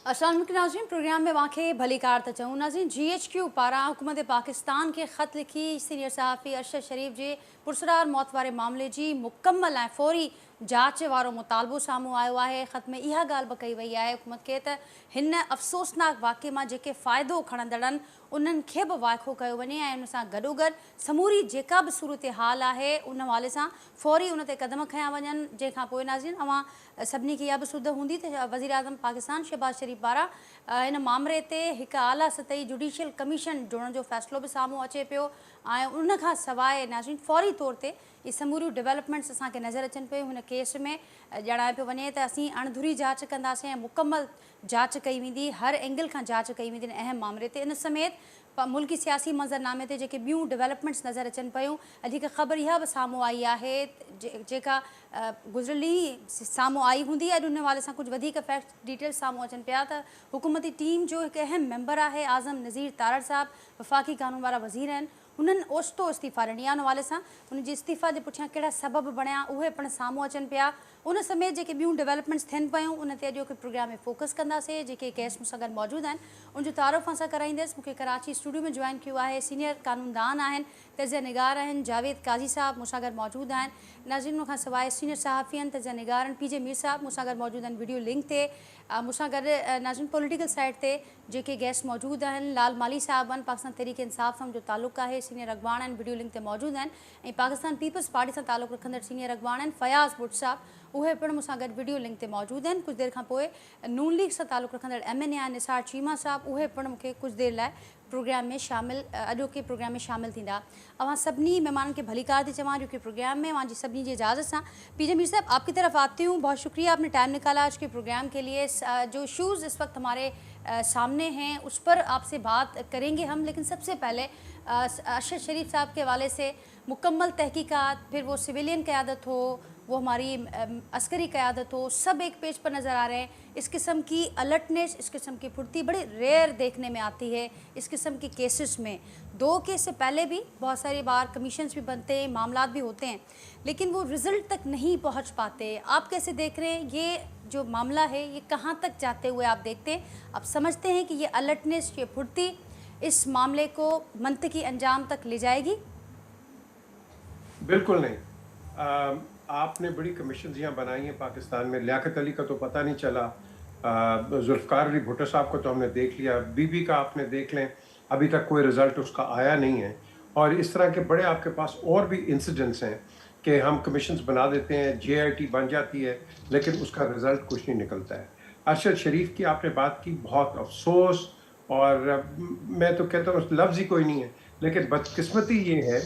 अस्सलाम वालेकुम नाज़रीन, प्रोग्राम में वाक़े भली कार त चऊं नाज़रीन। GHQ पारां हुकूमत पाकिस्तान के ख़त लिखी सीनियर सहाफ़ी अरशद शरीफ जे पुरसरार मौत वारे मामले जी मुकम्मल ऐं फ़ौरी जांच वारो मुतालबो साम्हूं आयो आहे। ख़त में इहा ॻाल्हि बि कई वई आहे हुकूमत खे त हिन अफ़सोसनाक वाक़े मां जेके फ़ाइदो खणंदड़ आहिनि उन्हनि खे बि वाइखो कयो वञे ऐं उन सां गॾोगॾु समूरी जेका बि सूरत हाल आहे उन हवाले सां फ़ौरी उन ते क़दम खयां वञनि। जंहिंखां पोइ नाज़रीन अवां सभिनी खे इहा बि सुध हूंदी त वज़ीर आज़म पाकिस्तान शहबाज शरीफ पारां इन मामले ते हिकु आला सतही जुडिशियल कमीशन जोड़ण जो फ़ैसिलो बि साम्हूं अचे पियो ऐं उन खां सवाइ नाज़रीन फ़ौरी तौर ते इहे समूरियूं डेवलपमेंट्स असांखे नज़र अचनि पियूं। हिन केस में ॼाणाए पियो वञे त असीं अणधुरी जांच कंदासीं ऐं मुकमल जांच कई वेंदी, हर एंगल खां जांच कई वेंदी अहम मामले ते। इन समेत मुल्की सियासी मंज़रनामे ते जेके ॿियूं डेवलपमेंट्स नज़र अचनि पियूं, अॼु हिकु ख़बर इहा बि साम्हूं आई आहे जेका गुज़िरियल ॾींहुं साम्हूं आई हूंदी। अॼु उन हवाले सां कुझु वधीक फैक्ट डिटेल्स साम्हूं अचनि पिया त हुकूमती टीम जो हिकु अहम मेंबर आहे आज़म नज़ीर तारड़ साहब, वफ़ाक़ी कानून वारा वज़ीर आहिनि। उन्हनि ओचितो इस्तीफ़ा ॾिनी आहे। उन हवाले सां उनजी इस्तीफ़ा जे पुठियां कहिड़ा सबब बणिया उहे पिणु साम्हूं अचनि पिया। उन समेत जेके ॿियूं डेवलपमेंट्स थियनि पियूं उन ते अॼु हिकु प्रोग्राम में फोकस कंदासीं। जेके गेस्ट मूंसां गॾु मौजूदु आहिनि उनजो तारुफ़ असां कराईंदसि। मूंखे कराची स्टूडियो में जॉइन कियो आहे सीनियर कानूनदान आहिनि, तज़िया निगार आहिनि जावेद काज़ी साहब मूंसां गॾु मौजूदु आहिनि। नाज़रीन उन खां सवाइ सीनियर सहाफ़ी आहिनि, तज़िया निगार आहिनि PJ मीर साहब मूंसां गॾु मौजूदु आहिनि वीडियो लिंक ते। मूंसां गॾु नाज़रीन पॉलिटिकल साइड ते जेके गेस्ट मौजूदु आहिनि, लाल माली साहब आहिनि, पाकिस्तान तहरीक इंसाफ़ सां जो तालुक़ु आहे, सीनियर अॻवान आहिनि, वीडियो लिंक ते मौजूदु आहिनि। ऐं पाकिस्तान पीपल्स पार्टी सां तालुक़ु रखंदड़ सीनियर अॻवान आहिनि फयाज़ बुट साहब, उहे पिणु मूंसां गॾु वीडियो लिंक ते मौजूदु आहिनि। कुझु देरि खां पोइ नून लीग सां तालुक़ु रखंदड़ MNA आहिनि निसार चीमा साहब, उहे पिणु मूंखे कुझु देरि लाइ प्रोग्राम में शामिल अॼोके प्रोग्राम में शामिल थींदा। अवां सभिनी मेहमाननि खे भली कार थी चवां जो कि प्रोग्राम में वहाँ जी सभिनी की इजाज़त सां PJ मीर साहब आपकी तरफ आती हूँ। बहुत शुक्रिया आपने टाइम निकाला आज के प्रोग्राम के लिए। जो इशूज़ इस वक्त हमारे सामने हैं उस पर आपसे बात करेंगे हम, लेकिन सबसे पहले अरशद शरीफ साहब के हवाले से मुकम्मल तहकीकात, फिर वो सिविलियन क़यादत हो, वो हमारी अस्करी क़यादत हो, सब एक पेज पर नज़र आ रहे हैं। इस किस्म की अलर्टनेस, इस किस्म की फुर्ती बड़ी रेयर देखने में आती है इस किस्म के केसेस में। 2 केस से पहले भी बहुत सारी बार कमीशंस भी बनते हैं, मामलात भी होते हैं, लेकिन वो रिज़ल्ट तक नहीं पहुंच पाते। आप कैसे देख रहे हैं ये जो मामला है, ये कहाँ तक जाते हुए आप देखते हैं? आप समझते हैं कि ये अलर्टनेस, ये फुर्ती इस मामले को मंतकी अंजाम तक ले जाएगी? बिल्कुल नहीं। आपने बड़ी कमीशन यहाँ बनाई हैं पाकिस्तान में। लियाकत अली का तो पता नहीं चला, जुल्फ़कार अली भुट्टो साहब को तो हमने देख लिया, बीबी का आपने देख लें, अभी तक कोई रिज़ल्ट उसका आया नहीं है। और इस तरह के बड़े आपके पास और भी इंसिडेंट्स हैं कि हम कमीशंस बना देते हैं, JIT बन जाती है, लेकिन उसका रिज़ल्ट कुछ नहीं निकलता है। अरशद शरीफ की आपने बात की, बहुत अफसोस, और मैं तो कहता हूँ लफ्ज़ ही कोई नहीं है। लेकिन बदकिस्मती ये है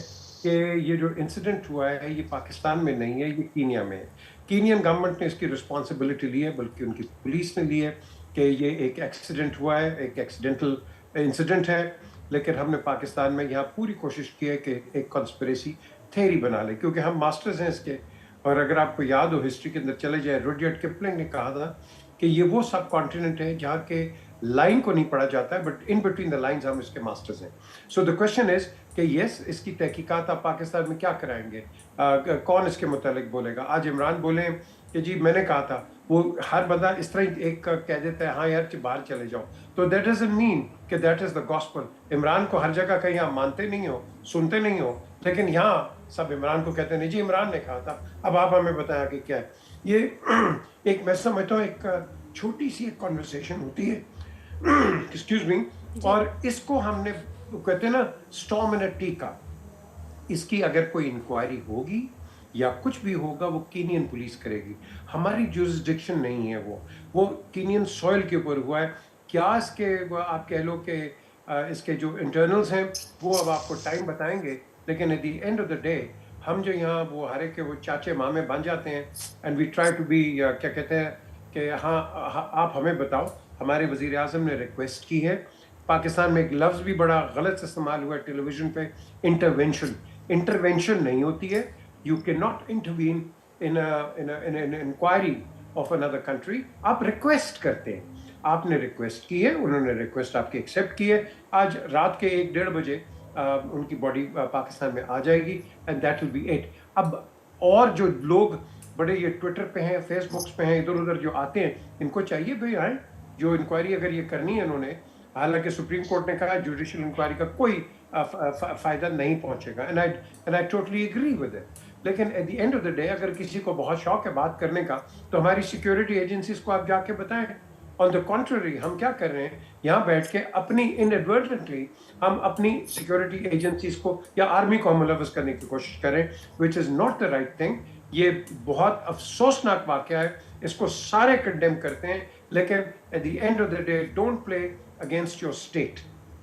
कि ये जो इंसिडेंट हुआ है ये पाकिस्तान में नहीं है, ये कीनिया में है। कीनियन गवर्नमेंट ने इसकी रिस्पॉन्सिबिलिटी ली है, बल्कि उनकी पुलिस ने ली है कि ये एक एक्सीडेंट हुआ है, एक एक्सीडेंटल इंसिडेंट है। लेकिन हमने पाकिस्तान में यहाँ पूरी कोशिश की है कि एक कॉन्स्पिरेसी थ्योरी बना ले, क्योंकि हम मास्टर्स हैं इसके। और अगर आपको याद हो हिस्ट्री के अंदर चले जाए, रुडयार्ड किपलिंग ने कहा था कि ये वो सब कॉन्टिनेंट है जहाँ के लाइन को नहीं पढ़ा जाता है, but in between the lines हम इसके मास्टर्स हैं। सो द क्वेश्चन इज कि यस, इसकी तहकीकात आप पाकिस्तान में क्या कराएंगे? कौन इसके मुतालिक बोलेगा? आज इमरान बोले कि जी मैंने कहा था, वो हर बंदा इस तरह एक कह देता है हाँ यार बाहर चले जाओ, तो दैट डजंट मीन कि that is the gospel. Imran को हर जगह कहीं आप मानते नहीं हो, सुनते नहीं हो, लेकिन यहाँ सब इमरान को कहते हैं नहीं जी इमरान ने कहा था, अब आप हमें बताया कि क्या है ये। एक मैं समझता हूँ एक छोटी सी एक कॉन्वर्सेशन होती है, एक्सक्यूज मी, और इसको हमने कहते हैं ना स्टॉर्म इन अ टी का। इसकी अगर कोई इंक्वायरी होगी या कुछ भी होगा वो कीनियन पुलिस करेगी, हमारी जुरिस्डिक्शन नहीं है। वो कीनियन सॉइल के ऊपर हुआ है। क्या इसके आप कह लो कि इसके जो इंटरनल्स हैं वो अब आपको टाइम बताएंगे, लेकिन at the end of the day हम जो यहाँ वो हरे के वो चाचे मामे बन जाते हैं and we try to be क्या कहते हैं कि हाँ आप हमें बताओ। हमारे वज़ीर आज़म ने रिक्वेस्ट की है। पाकिस्तान में एक लफ्ज़ भी बड़ा गलत इस्तेमाल हुआ है टेलीविज़न पे, इंटरवेंशन। इंटरवेंशन नहीं होती है। You can not intervene in inquiry of another country. आप रिक्वेस्ट करते हैं, आपने रिक्वेस्ट की है, उन्होंने रिक्वेस्ट आपकी एक्सेप्ट की है। आज रात के 1-1:30 बजे उनकी बॉडी पाकिस्तान में आ जाएगी and that will be it. अब और जो लोग बड़े ये ट्विटर पे हैं, फेसबुक्स पे हैं, इधर उधर जो आते हैं, इनको चाहिए भाई आए जो इंक्वायरी अगर ये करनी है इन्होंने, हालांकि सुप्रीम कोर्ट ने कहा जुडिशियल इंक्वायरी का कोई फायदा नहीं पहुंचेगा, and I totally agree with it. लेकिन at the end of the day अगर किसी को बहुत शौक है बात करने का, तो हमारी सिक्योरिटी एजेंसीज को आप जाके बताएं। ऑन द कॉन्ट्ररी हम क्या कर रहे हैं, यहाँ बैठ के अपनी इनएडवर्टेंटली हम अपनी सिक्योरिटी एजेंसीज को या आर्मी को मुलव्वस करने की कोशिश करें, which is not the right thing. ये बहुत अफसोसनाक वाकया है, इसको सारे कंडेम करते हैं, लेकिन at the end of the day don't play against your state.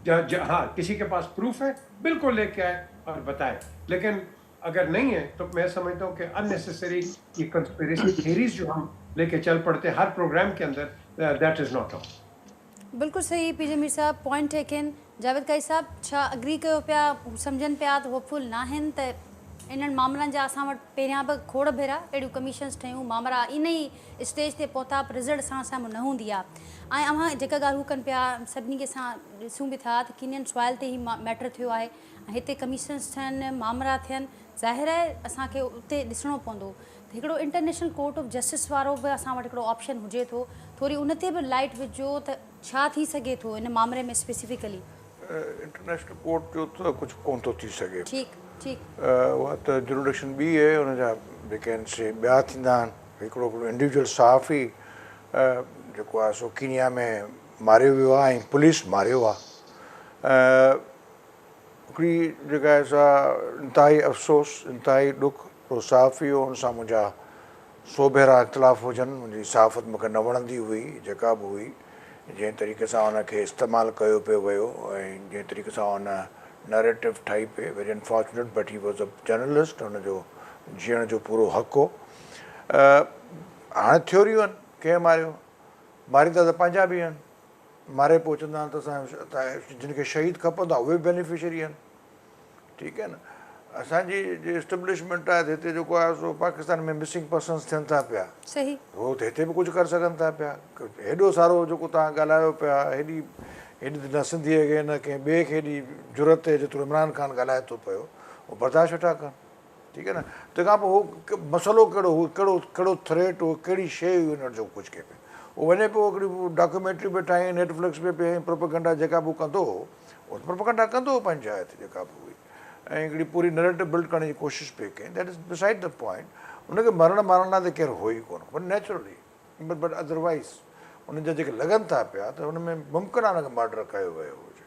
हाँ, किसी के पास प्रूफ है बिल्कुल लेके आए और बताए, लेकिन अगर नहीं है तो मैं समझता हूँ कि अननेसेसरी ये कंस्पिरेसी थ्योरीज जो हम लेके चल पड़ते हैं हर प्रोग्राम के अंदर, दैट इज नॉट ऑल। बिल्कुल सही पीजे मीर साहब, पॉइंट टेकन। जावेद काई साहब, छा अग्री कयो पिया, सम्झनि पिया त होपफुल न आहिनि त इन्हनि मामलनि जा असां वटि पहिरियां बि खोड़ भेरा अहिड़ियूं कमीशन्स ठहियूं, मामला इन ई स्टेज ते पहुता, पर रिज़ल्ट असां साम्हूं न हूंदी आहे। ऐं अव्हां जेका ॻाल्हि हू कनि पिया, सभिनी खे असां ॾिसूं बि था त कीनियन सॉइल ते ई मैटर थियो आहे, ऐं हिते कमीशन्स थियनि, मामला थियनि, ज़ाहिर आहे असांखे उते ॾिसणो पवंदो। त हिकिड़ो इंटरनेशनल कोर्ट ऑफ जस्टिस वारो बि असां वटि हिकिड़ो ऑप्शन हुजे थो, थोरी उन ते बि लाइट विझो त छा थी सघे थो इन मामले में स्पेसिफिकली। इंटरनेशनल कोर्ट जो त कुझु कोन थो थी सघे, ठीकु ठीकु, उहा त जुरिडिक्शन ॿी आहे, हुनजा वेकेंसी ॿिया थींदा आहिनि। हिकिड़ो इंडिविजुअल सहाफ़ी जेको आहे सो कीनिया में मारियो वियो आहे ऐं पुलिस मारियो आहे। हिकिड़ी जेका आहे सा इंतिहाई अफ़सोस, इंतिहाई ॾुख, हिकिड़ो सहाफ़ी हो, हुन सां मुंहिंजा सोभेरा इख़्तिलाफ़ हुजनि, मुंहिंजी सहाफ़त मूंखे न वणंदी हुई जेका बि हुई, जंहिं तरीक़े सां हुनखे इस्तेमालु कयो पियो वियो ऐं जंहिं तरीक़े सां हुन नैरेटिव ठाही पई, very unfortunate, but he was a journalist, हुनजो जीअण जो पूरो हक़ हो। हाणे थ्योरियूं आहिनि, कंहिं मारियो, मारींदा त पंहिंजा बि आहिनि, मारे पोइ चवंदा आहिनि त असां जिन खे शहीद खपंदा उहे बि बेनिफिशरी आहिनि। ठीकु आहे न, असांजी जे इस्टेब्लिशमेंट आहे हिते जेको आहे सो पाकिस्तान में मिसिंग पर्सन्स थियनि था पिया, सही, उहो त हिते बि कुझु करे सघनि था पिया। हेॾो सारो जेको तव्हां ॻाल्हायो पिया, हेॾी न सिंधीअ खे न कंहिं ॿिए खे हेॾी ज़रूरत आहे जेतिरो इमरान ख़ान ॻाल्हाए थो पियो, उहो बर्दाश्त वेठा कनि। ठीकु आहे न, तंहिंखां पोइ उहो मसइलो कहिड़ो हो, कहिड़ो थ्रेट हो, कहिड़ी शइ हुई हुन जो कुझु के पियो, उहो वञे पियो हिकिड़ी डॉक्यूमेंट्री बि ठाही, नेटफ्लिक्स पे पियो, प्रोपेगेंडा जेका बि कंदो हो, उहो प्रोपेगेंडा कंदो हो पंहिंजी जाइ ते जेका बि हुई, ऐं हिकिड़ी पूरी नैरेटिव बिल्ड करण जी कोशिशि पई कई। That is beside the point. हुनखे मारण लाइ त केरु हो ई कोन, बट नेचुरली, बट अदरवाइज़ उन जा जेके लॻनि था पिया त हुन में मुमकिन आहे हुनखे मर्डर कयो वियो हुजे,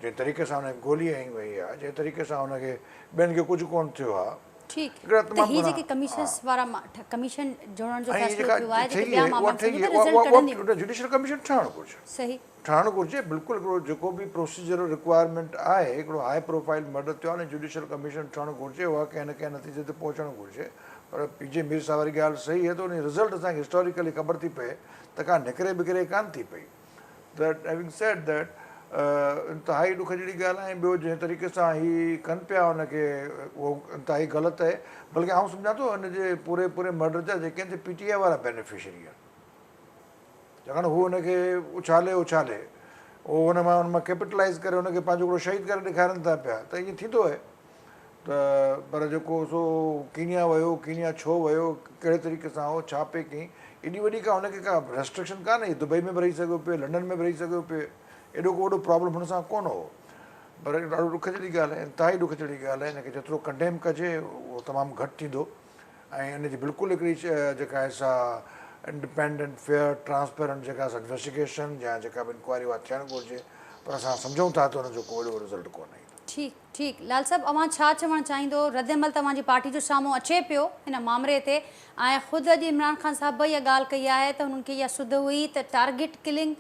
जंहिं तरीक़े सां हुनखे गोली हई वई आहे, जंहिं तरीक़े सां हुनखे ॿियनि खे कुझु कोन थियो आहे। ठीकु, त ही जेके कमीशन्स वारा कमीशन जोड़ण जो फ़ैसिलो थियो आहे, जेके ॿिया मामला रिज़ल्ट कढंदियूं, जुडिशियल कमीशन ठहणु घुरिजे, सही ठहणु घुरिजे, बिल्कुलु। हिकिड़ो जेको बि प्रोसीजर रिक्वायरमेंट आहे, हिकिड़ो हाई प्रोफाइल मर्डर थियो आहे, जुडिशियल कमीशन ठहणु घुरिजे, उहा कंहिं न कंहिं नतीजे ते पहुचणु घुरिजे। पर पीजे मीर साहब वारी ॻाल्हि सही आहे त उन रिज़ल्ट असांखे हिस्टोरिकली ख़बर थी पए त का निकिरे बिकिरे कान थी पई। दैट हैविंग सेड दैट, इंतिहाई ॾुख जहिड़ी ॻाल्हि आहे। ऐं ॿियो जंहिं तरीक़े सां हीअ कनि पिया हुनखे, उहो इंतिहाई ग़लति आहे। बल्कि आउं सम्झां थो हिनजे पूरे मर्डर जा जेके आहिनि PTI वारा बेनिफिशरी आहिनि, छाकाणि हू हुनखे उछाले उहो हुन मां कैपिटलाइज़ करे हुनखे पंहिंजो हिकिड़ो शहीद करे ॾेखारनि था पिया, त ईअं थींदो आहे। त पर जेको सो कीनिया वियो, कीनिया छो वियो, कहिड़े तरीक़े सां हो, छा पे कयईं, एॾी वॾी का हुनखे का रेस्ट्रिक्शन कान्हे, दुबई में बि रही सघियो पियो, लंडन में बि रही सघियो पियो, एॾो को वॾो प्रॉब्लम हुन सां कोन हो। पर ॾाढो ॾुख जहिड़ी ॻाल्हि आहे, इंतिहाई ॾुख जहिड़ी ॻाल्हि आहे। हिनखे जेतिरो कंडेम कजे उहो तमामु घटि थींदो, ऐं हिनजी बिल्कुलु हिकिड़ी जेका आहे सा इंडिपेंडेंट, फेयर, ट्रांसपेरेंट जेका असां इन्वेस्टिगेशन या जेका बि इंक्वायरी उहा थियणु घुरिजे। पर असां सम्झूं था त हुनजो को वॾो रिज़ल्ट कोन्हे। ठीकु ठीकु, लाल साहब अव्हां छा चवणु चाहींदो, रद्दमल तव्हांजी पार्टी जो साम्हूं अचे पियो हिन मामले ते, ऐं ख़ुदि अॼु इमरान ख़ान साहिब इहा ॻाल्हि कई आहे त हुननि खे इहा सुध हुई त टारगेट किलिंग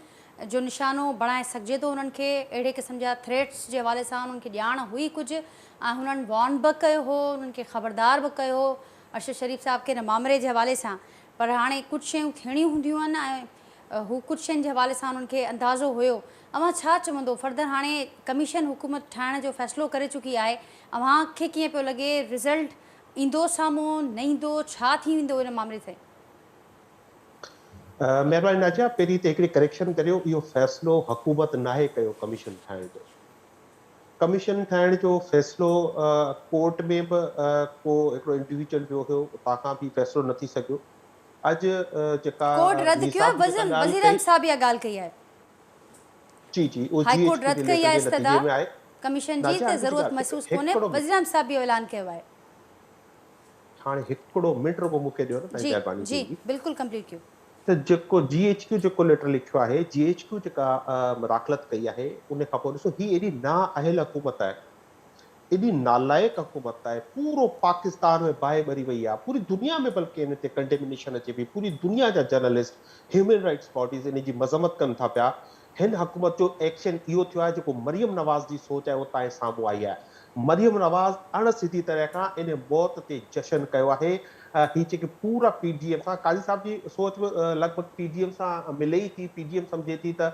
जो निशानो बणाए सघिजे थो हुननि खे, अहिड़े क़िस्म जा थ्रेट्स जे हवाले सां हुननि खे ॼाण हुई कुझु, ऐं हुननि वॉर्न बि कयो हो, हुननि खे ख़बरदार बि कयो हो अरशद शरीफ़ साहिब खे हिन मामले जे हवाले सां। पर हाणे कुझु शयूं थियणियूं हूंदियूं आहिनि, ऐं हू कुझु शयुनि जे हवाले सां हुननि खे अंदाज़ो हुयो। अव्हां छा चवंदो फर्दर, हाणे कमीशन हुकूमत ठाहिण जो फ़ैसिलो करे चुकी आहे, अव्हांखे कीअं पियो लॻे, रिज़ल्ट ईंदो साम्हूं, न ईंदो, छा थी वेंदो हिन मामले ते? महिरबानी नाज़िया, पहिरीं त हिकिड़ी करेक्शन करियो, इहो फ़ैसिलो हुकूमत नाहे कयो कमीशन ठाहिण जो। कमीशन ठाहिण जो फ़ैसिलो कोर्ट में बि को हिकिड़ो इंडिविजुअल जो हुयो, उतां खां बि फ़ैसिलो न थी सघियो। अॼु जेका कोर्ट रद्द कयो आहे, वज़ीर अहमद साहब इहा ॻाल्हि कई आहे। जी जी उहो हाई कोर्ट GHQ रद्द जे कई आहे लेटर जे इस्तदा नतीजे में आहे। कमीशन जी, नाज़िया त हाणे मुंहिंजी ज़रूरत ॻाल्हि महसूस हिकिड़ो कोन्हे, मिंट वज़ीर अहमद साहब बि ऐलान कयो आहे। हाणे हिकिड़ो मिंट रुगो मूंखे ॾियो न, तव्हांजी जी महिरबानी जी थींदी। बिल्कुलु कंप्लीट कयो। त जेको GHQ जेको लेटर लिखियो आहे, GHQ जेका मुदाख़लत कई आहे, उन खां पोइ ॾिसो ही एॾी नाअहल हुकूमत आहे, एॾी नालाइक हुकूमत आहे, पूरो पाकिस्तान में बाहि ॿरी वई आहे, पूरी दुनिया में बल्कि इन ते कंडेमिनेशन अचे पई, पूरी दुनिया जा जर्नलिस्ट, ह्यूमन राइट्स बॉडीज़ इन जी मज़म्मत कनि था पिया। हिन हुकूमत जो एक्शन इहो थियो आहे जेको मरियम नवाज़ जी सोच आहे उहो तव्हांजे साम्हूं आई आहे। मरियम नवाज़ अणसिधी तरह खां इन मौत ते जशन कयो आहे। ही जेके पूरा PDM सां, काज़ी साहब जी सोच बि लॻभॻि PDM सां मिले ई थी। PDM सम्झे थी त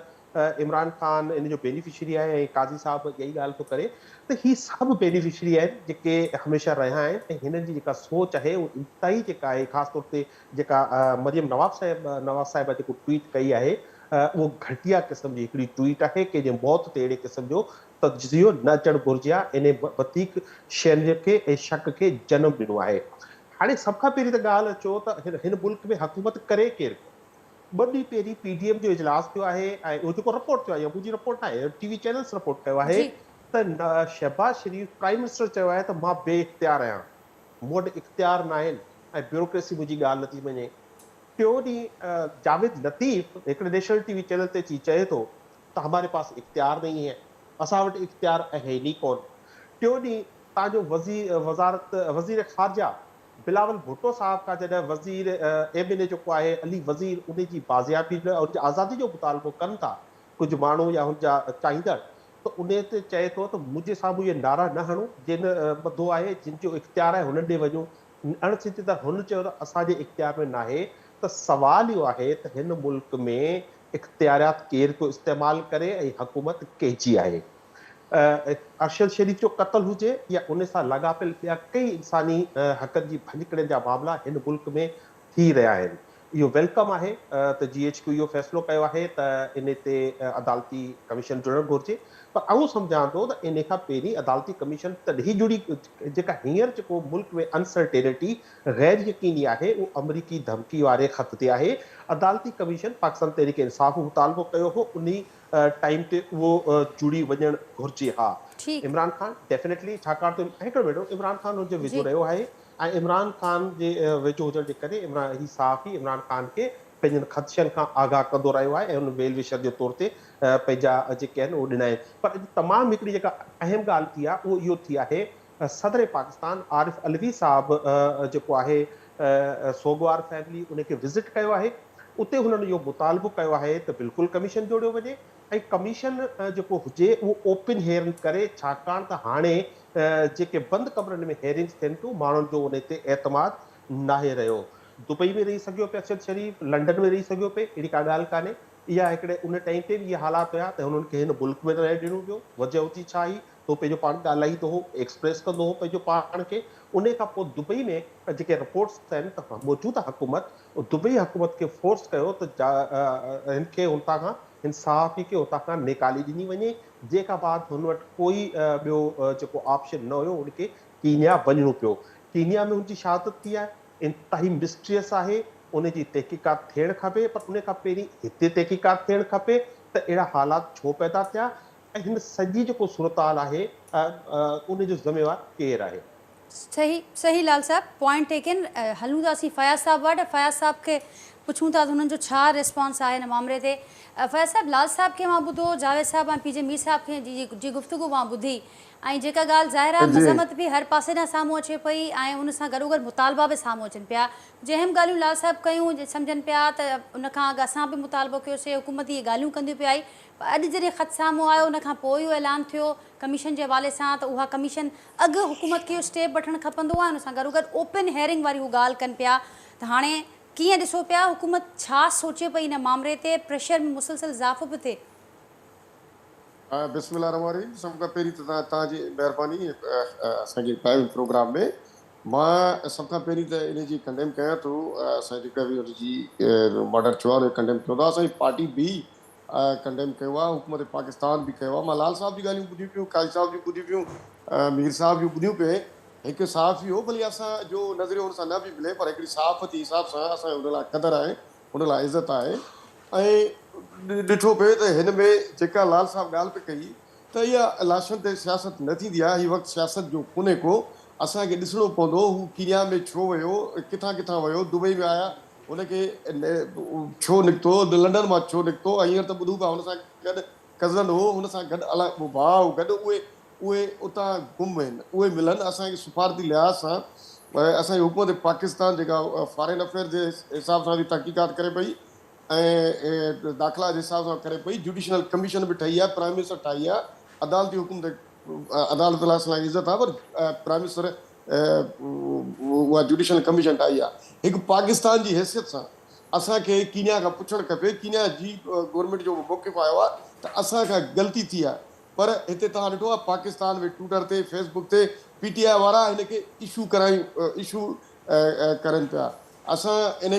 इमरान ख़ान इन जो बेनिफिशरी आहे, ऐं काज़ी साहब यही ॻाल्हि थो करे त ही सभु बेनिफिशरी आहिनि जेके हमेशह रहिया आहिनि, ऐं हिननि जी जेका सोच आहे उहा इंतिहाई जेका आहे, ख़ासि तौर ते जेका मरियम नवाज़ साहिबा जेको ट्वीट कई आहे, उहो घटिया क़िस्म जी हिकिड़ी ट्वीट आहे, कंहिंजे मौत ते अहिड़े क़िस्म जो तजियो न अचणु घुरिजे आहे। इन वधीक शयुनि खे ऐं शक खे जनमु ॾिनो आहे। हाणे सभ खां पहिरीं त ॻाल्हि अचो त हिन मुल्क में हुकूमत करे केरु? ॿ ॾींहं पहिरीं PDM जो इजलास थियो आहे, ऐं उहो जेको रिपोर्ट थियो आहे, मुंहिंजी रिपोर्ट आहे, TV चैनल्स रिपोर्ट कयो आहे त शहबाज शरीफ़ प्राइम मिनिस्टर चयो आहे त मां बेइख्तियार आहियां, मूं वटि इख़्तियार न आहिनि, ऐं ब्यूरोक्रेसी मुंहिंजी ॻाल्हि नथी मञे। टियों ॾींहुं जावेद लतीफ़ हिकिड़े नेशनल TV चैनल ते अची चए थो त हमारे पास इख़्तियार नहीं है, असां वटि इख़्तियार है ई कोन। टियों ॾींहुं तव्हांजो वज़ीर ख़ारजा बिलावल भुट्टो साहब का जॾहिं वज़ीर MNA जेको आहे अली वज़ीर, उन जी बाज़ियाबी उन आज़ादी जो मुतालबो कनि था कुझु माण्हू या हुनजा चाहींदड़, त उन ते चए थो त मुंहिंजे साम्हूं इहे नारा न हणो, जिन ॿधो आहे, जिन जो इख़्तियार आहे हुननि ॾे वञो। अणसिधी त हुन चयो त असांजे इख़्तियार में न आहे। त सवाल इहो आहे त हिन मुल्क में इख़्तियारात केरु थो इस्तेमालु करे ऐं हुकूमत कंहिंजी आहे? अरशद शरीफ़ जो क़त्ल हुजे या उन सां लाॻापियल ॿिया कई इंसानी हक़नि जी भञकड़नि जा मामला हिन मुल्क में थी रहिया आहिनि। इहो वेलकम आहे त GHQ इहो फ़ैसिलो कयो आहे त इन ते अदालती कमीशन जुड़णु घुरिजे, पर आउं सम्झां थो त इन खां पहिरीं अदालती कमीशन तॾहिं जुड़ी, जेका हींअर जेको मुल्क में अनसर्टेनिटी गैर यकीनी आहे, उहो अमरीकी धमकी वारे ख़त ते आहे। अदालती कमीशन पाकिस्तान तहरीक इंसाफ़ मुतालबो कयो हो, उन टाइम ते उहो जुड़ी वञणु घुरिजे हा। इमरान ख़ान डेफिनेटली, छाकाणि त हिकिड़ो मिनट, इमरान ख़ान हुनजे वेझो रहियो आहे, ऐं इमरान ख़ान जे वेझो हुजण जे करे ही साफ़ ई इमरान ख़ान खे पंहिंजनि ख़दशनि खां आगाह कंदो रहियो आहे, ऐं हुन वेल विशर जे तौर ते पंहिंजा जेके आहिनि उहो ॾिना आहिनि। पर अॼु तमामु हिकिड़ी जेका अहम ॻाल्हि थी आहे उहो इहो थी आहे, सदर पाकिस्तान आरिफ अलवी साहब जेको आहे सोगवार फैमिली उनखे विज़िट कयो आहे। उते हुननि इहो मुतालबो कयो आहे त बिल्कुलु कमीशन जोड़ियो वञे, ऐं कमीशन जेको हुजे उहो ओपन हेयरिंग करे, छाकाणि त हाणे जेके बंदि कमरनि में हेयरिंग्स थियनि थियूं, माण्हुनि जो उन ते एतमाद नाहे रहियो। दुबई में रही सघियो पियो अरशद शरीफ़, लंडन में रही सघियो पियो, अहिड़ी का ॻाल्हि कान्हे। इहा हिकिड़े उन टाइम ते बि इहे हालात हुया त हुननि खे हिन मुल्क में रहे ॾिनो पियो। वजह हुजी छा आई, तो पंहिंजो पाण ॻाल्हाईंदो हो, एक्सप्रेस कंदो हो पंहिंजो पाण खे। उन खां पोइ दुबई में जेके रिपोर्ट्स आहिनि त मौजूदा हुकूमत दुबई हुकूमत खे फोर्स कयो त हिन खे हुतां खां इंसाफ़ी खे हुतां खां निकाली ॾिनी वञे, जंहिंखां बाद हुन वटि कोई ॿियो जेको ऑप्शन न हुयो, उनखे कीनिया वञिणो पियो। कीनिया में हुनजी शहादत थी आहे, इंतिहाई मिस्ट्रियस आहे, उनजी तहक़ीक़ात थियणु खपे, पर उन खां पहिरीं हिते तहक़ीक़ात थियणु खपे त अहिड़ा हालात छो पैदा थिया, ऐं हिन सॼी जेको सूरताल आहे उन जो ज़िम्मेवार केरु आहे? सही सही लाल साहब, पॉइंट टेकन। हलूं था असीं फयाज़ साहब वटि। फयाज़ साहब खे पुछूं था त हुननि जो छा रिस्पॉन्स आहे हिन मामले ते। फयाज़ साहब, लाल साहब खे मां ॿुधो, जावेद साहब ऐं PJ मीर साहब खे जी गुफ़्तगू मां ॿुधी, ऐं जेका ॻाल्हि ज़ाहिर आहे मज़म्मत बि हर पासे ॾांहुं साम्हूं अचे पई, ऐं उन सां गॾोगॾु मुतालबा बि साम्हूं अचनि पिया। जंहिं ॻाल्हियूं लाल साहब कयूं, सम्झनि पिया त उनखां अॻु असां बि मुतालबो कयोसीं, हुकूमत इहे ॻाल्हियूं कंदियूं पिया आई। अॼु जॾहिं ख़त साम्हूं आयो, उनखां पोइ इहो ऐलान थियो कमीशन जे हवाले सां त उहा कमीशन अॻु हुकूमत खे इहो स्टेप वठणु खपंदो आहे, उन सां गॾोगॾु ओपन हेयरिंग वारी उहा ॻाल्हि कनि पिया। त हाणे कीअं ॾिसो पिया, हुकूमत छा सोचे पई हिन मामले ते? प्रेशर में मुसलसल इज़ाफ़ो पियो थिए। बिस्मिल्लाहिर्रहमानिर्रहीम। सभ खां पहिरीं त तव्हांजी महिरबानी असांजे लाइव प्रोग्राम में। मां सभ खां पहिरीं त इन जी कंडेम कयां थो, असां जेका बि हुनजी मर्डर थियो आहे कंडेम कयो था, असांजी पार्टी बि कंडेम कयो आहे, हुकूमत पाकिस्तान बि कयो आहे। मां लाल साहब जी ॻाल्हियूं ॿुधियूं पियूं, काजी साहब जी ॿुधियूं पियूं, मीर साहब जूं ॿुधियूं पिए। हिकु साफ़ इहो भली असां जो नज़रियो हुन सां न बि मिले पर हिकिड़ी साफ़ जे हिसाब सां असां हुन लाइ क़दुरु आहे, हुन लाइ इज़त आहे। ऐं ॾिठो पिए त हिन में जेका लाल साहब ॻाल्हि पई कई त इहा इलेक्शन ते सियासत न थींदी आहे, हीउ वक़्तु सियासत जो कोन्हे को। असांखे ॾिसणो पवंदो हू कीनिया में छो वियो, किथां किथां वियो, दुबई में आया हुनखे छो निकितो, लंडन मां छो निकितो, ऐं हींअर त ॿुधूं पिया हुन सां गॾु कज़न हो, हुन सां गॾु अलाए भाउ गॾु उहे उतां गुम आहिनि, उहे मिलनि। असांखे सुफ़ारती लिहाज़ सां असांजी हुकूमत पाकिस्तान जेका फॉरेन अफेयर जे हिसाब सां बि तहक़ीक़ात करे पई ऐं दाख़िला जे हिसाब सां करे पई, जुडिशनल कमीशन बि ठही आहे, प्राइम मिनिस्टर ठाही आहे, अदालती हुकूमत अदालत लाइ असांजी इज़त आहे, पर प्राइम मिनिस्टर उहा जुडिशनल कमीशन ठाही आहे। हिकु पाकिस्तान जी हैसियत सां असांखे कीनिया खां पुछणु खपे, कीनिया जी गवर्नमेंट जो मौक़िफ़ आयो आहे त असांखां ग़लती थी आहे, पर हिते तव्हां ॾिठो आहे पाकिस्तान में ट्विटर ते फेसबुक ते PTI वारा हिनखे इशू करनि पिया। असां इन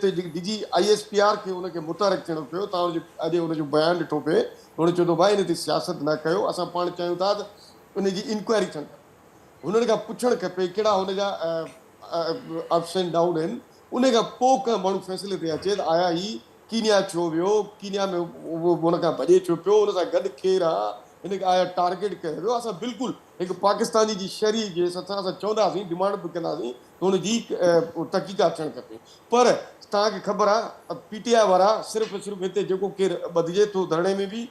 ते DG ISPR खे हुनखे मुतहरिक थियणो पियो। तव्हां अॼु हुनजो बयानु ॾिठो पिए, हुन चयो भाई हिन ते सियासत न कयो, असां पाण चाहियूं था त उनजी इंक्वायरी थियणु खपे, हुननि खां पुछणु खपे कहिड़ा हुनजा अप्स एंड डाउन आहिनि, उन खां पोइ कंहिं माण्हू फ़ैसिले ते अचे त आया ही कीनिया छो वियो, कीनिया में उहो हुन खां भॼे छो पियो, हुन सां गॾु केरु आहे, हिनखे आया टारगेट कयो वियो। असां बिल्कुलु हिकु पाकिस्तानी जी शहरी जे हिसाब सां असां चवंदासीं, डिमांड बि कंदासीं त हुनजी तहक़ीक़ात थियणु खपे। पर तव्हांखे ख़बर आहे PTI वारा सिर्फ़ु हिते जेको केरु ॿधिजे थो धरणे में बि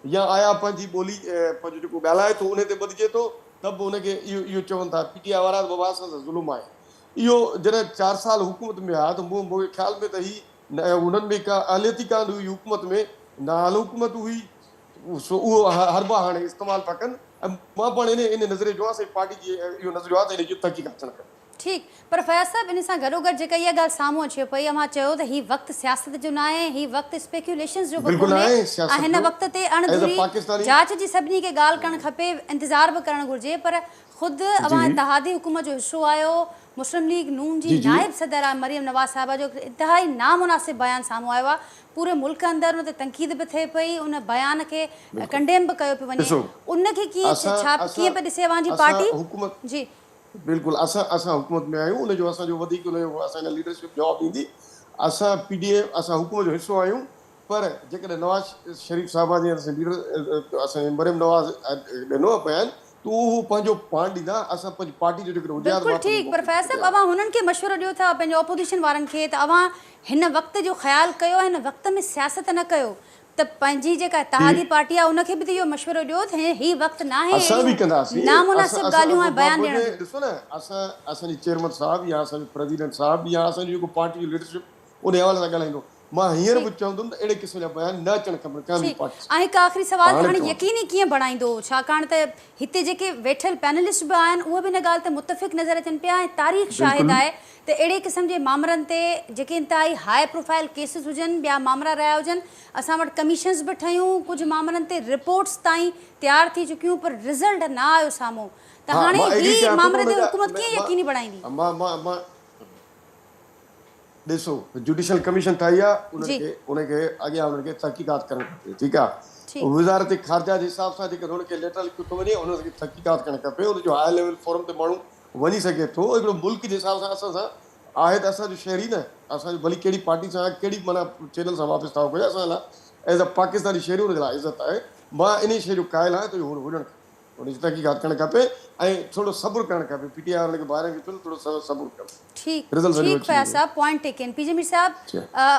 या आया पंहिंजी ॿोली पंहिंजो जेको ॻाल्हाए थो उन ते ॿधिजे थो त बि हुनखे इहो चवनि था PTI वारा बाबा असां सां ज़ुल्म आहे। इहो जॾहिं 4 साल हुकूमत में आहे त मुंहिंजे ख़्याल में त हीअ हुननि में का अहलियत ई कान हुई हुकूमत में, नाल हुकूमत हुई, उहो हरबा हाणे इस्तेमालु था कनि। ऐं मां पाण इन नज़रिए जो आहे पार्टी जी इहो नज़रियो आहे त हिन जी तहक़ीक़ात थियणु खपे। ठीकु, पर फयाज़ साहब इन सां गॾोगॾु जेका इहा ॻाल्हि साम्हूं अचे पई, मां चयो त हीउ वक़्तु सियासत जो न आहे, हीउ वक़्तु स्पेक्युलेशंस जो बि कोन्हे, ऐं हिन वक़्त ते अणधुरी जांच जी सभिनी खे ॻाल्हि करणु खपे, इंतज़ार बि करणु घुरिजे। पर ख़ुदि अवां इत्तेहादी हुकूमत जो हिसो आहियो, मुस्लिम लीग नून जी नाइब सदर आहे मरियम नवाज़ साहिबा जो इंतिहाई नामुनासिब बयानु साम्हूं आयो आहे, पूरे मुल्क अंदरि उन ते तनक़ीद बि थिए पई, उन बयान खे कंडेम बि कयो पियो वञे, उनखे कीअं पियो ॾिसे अवां जी पार्टी? जी बिल्कुलु, असां हुकूमत में आहियूं, उनजो असांजो वधीक उनजो असांजा लीडरशिप जवाबु ॾींदी। असां PDA असां हुकूमत जो हिसो आहियूं, पर जेकॾहिं नवाज़ शरीफ़ साहिबा जी असांजे मरियम नवाज़ ॾिनो आहे बयानु त उहो पंहिंजो पाण ॾींदा, असां पंहिंजी पार्टी जो जेकॾहिं बिल्कुलु ठीकु। पर फैज़ साहब अवां हुननि खे मशवरो ॾियो था पंहिंजे ऑपोज़िशन वारनि खे त अवां हिन वक़्त जो ख़्यालु कयो, हिन वक़्त में सियासत न कयो, त पंहिंजी जेका इत्तेहादी पार्टी आहे उनखे बि त इहो मशवरो ॾियो त हीउ वक़्तु न आहे, असां बि कंदासीं, नामुनासिब ॻाल्हियूं ऐं बयान ॾियण जो। ॾिसो न, असांजी चेयरमैन साहिबु या असांजो प्रेसिडेंट साहिबु या असांजी जेको पार्टी जी लीडरशिप उन हवाले सां ॻाल्हाईंदो, मां हींअर बि चवंदुमि त अहिड़े क़िस्म जा बयान न अचणु खपनि कंहिं बि पार्टी। ऐं हिकु आख़िरी सवाल, हाणे यकीनी कीअं बणाईंदो, छाकाणि त हिते जेके वेठल पैनलिस्ट बि आहिनि उहे बि हिन ॻाल्हि ते मुतफ़िक़ नज़र अचनि पिया, ऐं तारीख़ शाहिद आहे त अहिड़े क़िस्म जे मामलनि ते जेके इंतिहाई हाई प्रोफाइल केसिस हुजनि, ॿिया मामला रहिया हुजनि, असां वटि कमीशन्स बि ठहियूं, कुझु मामलनि ते रिपोर्ट्स ताईं तयारु थी चुकियूं, पर रिज़ल्ट न आयो साम्हूं, त हाणे हीअ मामले ते हुकूमत कीअं यकीनी बणाईंदी? ॾिसो, जुडिशल कमीशन ठाही आहे, उनखे अॻियां उनखे तहक़ीक़ात करणु खपे, ठीकु आहे। वज़ारत ख़ारजा जे हिसाब सां जेकर हुनखे लेटर लिखियो थो वञे उनखे तहक़ीक़ात करणु खपे, उनजो हाई लेवल फोरम ते माण्हू वञी सघे थो। हिकिड़ो मुल्क जे हिसाब सां असां सां आहे त असांजो शहरी न, असांजो भली कहिड़ी पार्टी सां कहिड़ी माना चैनल सां वापसि था कयो, असां लाइ एज़ अ पाकिस्तानी शहरी हुनजे लाइ इज़त आहे। मां इन शइ जो क़ाइल आहियां त इहो हुजणु खपे, हुनजी तहक़ीक़ात करणु खपे ऐं थोरो सब्र करणु खपे। PTI वारनि खे ॿाहिरि खे थोरो सब्र करणु। ठीक फयाज साहब, पॉइंट टेकन। पीजे मीर साहब,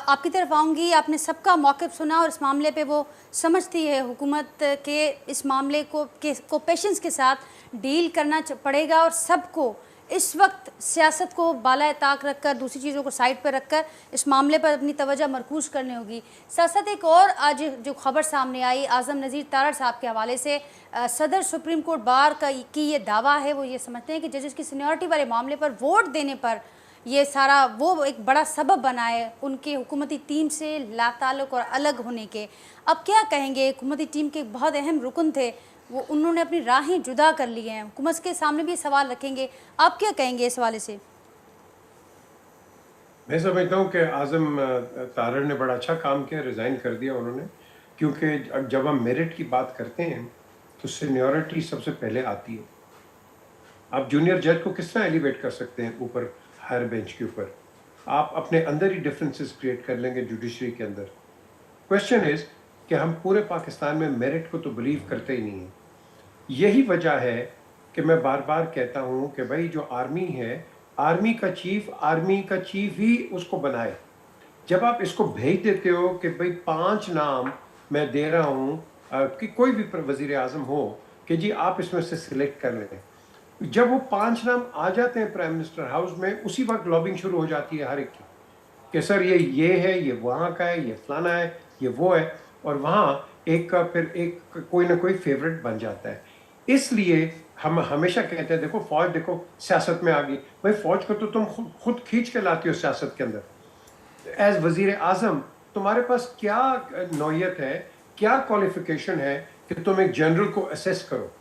आपकी तरफ आऊँगी, आपने सबका मौक़िफ़ सुना और इस मामले पे वो समझती है हुकूमत के इस मामले को पेशेंस के साथ डील करना पड़ेगा और सबको इस वक्त सियासत को बालाए ताक रखकर, दूसरी चीज़ों को साइड पर रखकर इस मामले पर अपनी तवज्जो मरकूज़ करनी होगी। साथ साथ एक और आज जो खबर सामने आई आज़म नज़ीर तारड़ साहब के हवाले से, सदर सुप्रीम कोर्ट बार की ये दावा है, वो ये समझते हैं कि जजेस की सीनियरिटी वाले मामले पर वोट देने पर ये सारा वो एक बड़ा सबब बना है उनके हुकूमती टीम से लाताल्लुक़ और अलग होने के। अब क्या कहेंगे, हुकूमती टीम के बहुत अहम रुकन थे, वो उन्होंने अपनी राहें जुदा कर ली हैं, हुकूमत के सामने भी सवाल रखेंगे, आप क्या कहेंगे इस हवाले से? मैं समझता हूँ कि आज़म तारड़ ने बड़ा अच्छा काम किया, रिज़ाइन कर दिया उन्होंने, क्योंकि जब हम मेरिट की बात करते हैं तो सीनियरिटी सबसे पहले आती है। आप जूनियर जज को किस तरह एलिवेट कर सकते हैं ऊपर हायर बेंच के ऊपर? आप अपने अंदर ही डिफरेंसेस क्रिएट कर लेंगे जुडिशरी के अंदर। क्वेश्चन इज कि हम पूरे पाकिस्तान में मेरिट को तो बिलीव करते ही नहीं हैं। यही वजह है कि मैं बार बार कहता हूं कि भाई जो आर्मी है, आर्मी का चीफ ही उसको बनाए। जब आप इसको भेज देते हो कि भाई 5 नाम मैं दे रहा हूं कि कोई भी वजीर आजम हो कि जी आप इसमें से सिलेक्ट कर लें, जब वो 5 नाम आ जाते हैं प्राइम मिनिस्टर हाउस में, उसी वक्त लॉबिंग शुरू हो जाती है हर एक की कि सर ये है, ये वहाँ का है, ये फलाना है, ये वो है, और वहाँ एक का फिर एक कोई ना कोई फेवरेट बन जाता है। इसलिए हम हमेशा कहते हैं देखो फौज देखो सियासत में आ गई। भाई फौज को तो तुम खुद खींच के लाती हो सियासत के अंदर। एज वजीर आजम तुम्हारे पास क्या नौयत है, क्या क्वालिफिकेशन है कि तुम एक जनरल को असेस करो?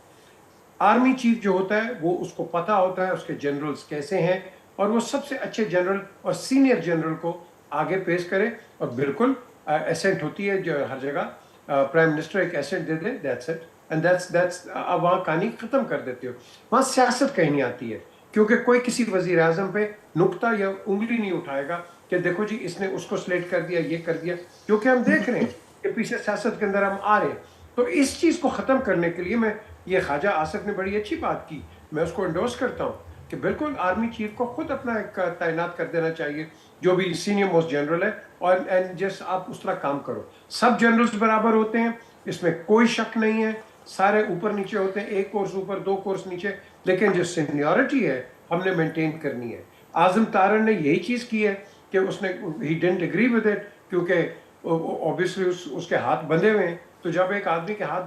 आर्मी चीफ जो होता है वो उसको पता होता है उसके जनरल्स कैसे हैं, और वो सबसे अच्छे जनरल और सीनियर जनरल को आगे पेश करे। और बिल्कुल एसेंट होती है जो हर जगह, प्राइम मिनिस्टर एक एसेंट दे दे, दैट्स इट एंड दैट्स अब वहाँ कहानी खत्म कर देते हो। वहाँ सियासत कहीं नहीं आती है, क्योंकि कोई किसी वजीर आजम पे नुक्ता या उंगली नहीं उठाएगा कि देखो जी इसने उसको सिलेक्ट कर दिया, ये कर दिया, क्योंकि हम देख रहे हैं कि पीछे सियासत के अंदर हम आ रहे हैं। तो इस चीज़ को ख़त्म करने के लिए मैं, ये ख्वाजा आसिफ ने बड़ी अच्छी बात की, मैं उसको एंडोर्स करता हूँ कि बिल्कुल आर्मी चीफ को खुद अपना एक तैनात कर देना चाहिए, जो भी सीनियर मोस्ट जनरल है, और एंड जस्ट आप उस तरह काम करो। सब जनरल्स बराबर होते हैं, इसमें कोई शक नहीं है, सारे ऊपर नीचे होते हैं, एक कोर्स ऊपर 2 कोर्स नीचे, लेकिन जो सीनियरिटी है हमने मेंटेन करनी है। आजम तारन ने यही चीज़ की है कि उसने ही डिडंट एग्री विद इट, क्योंकि ऑब्वियसली उसके हाथ बंधे हुए हैं। तो जब एक आदमी के हाथ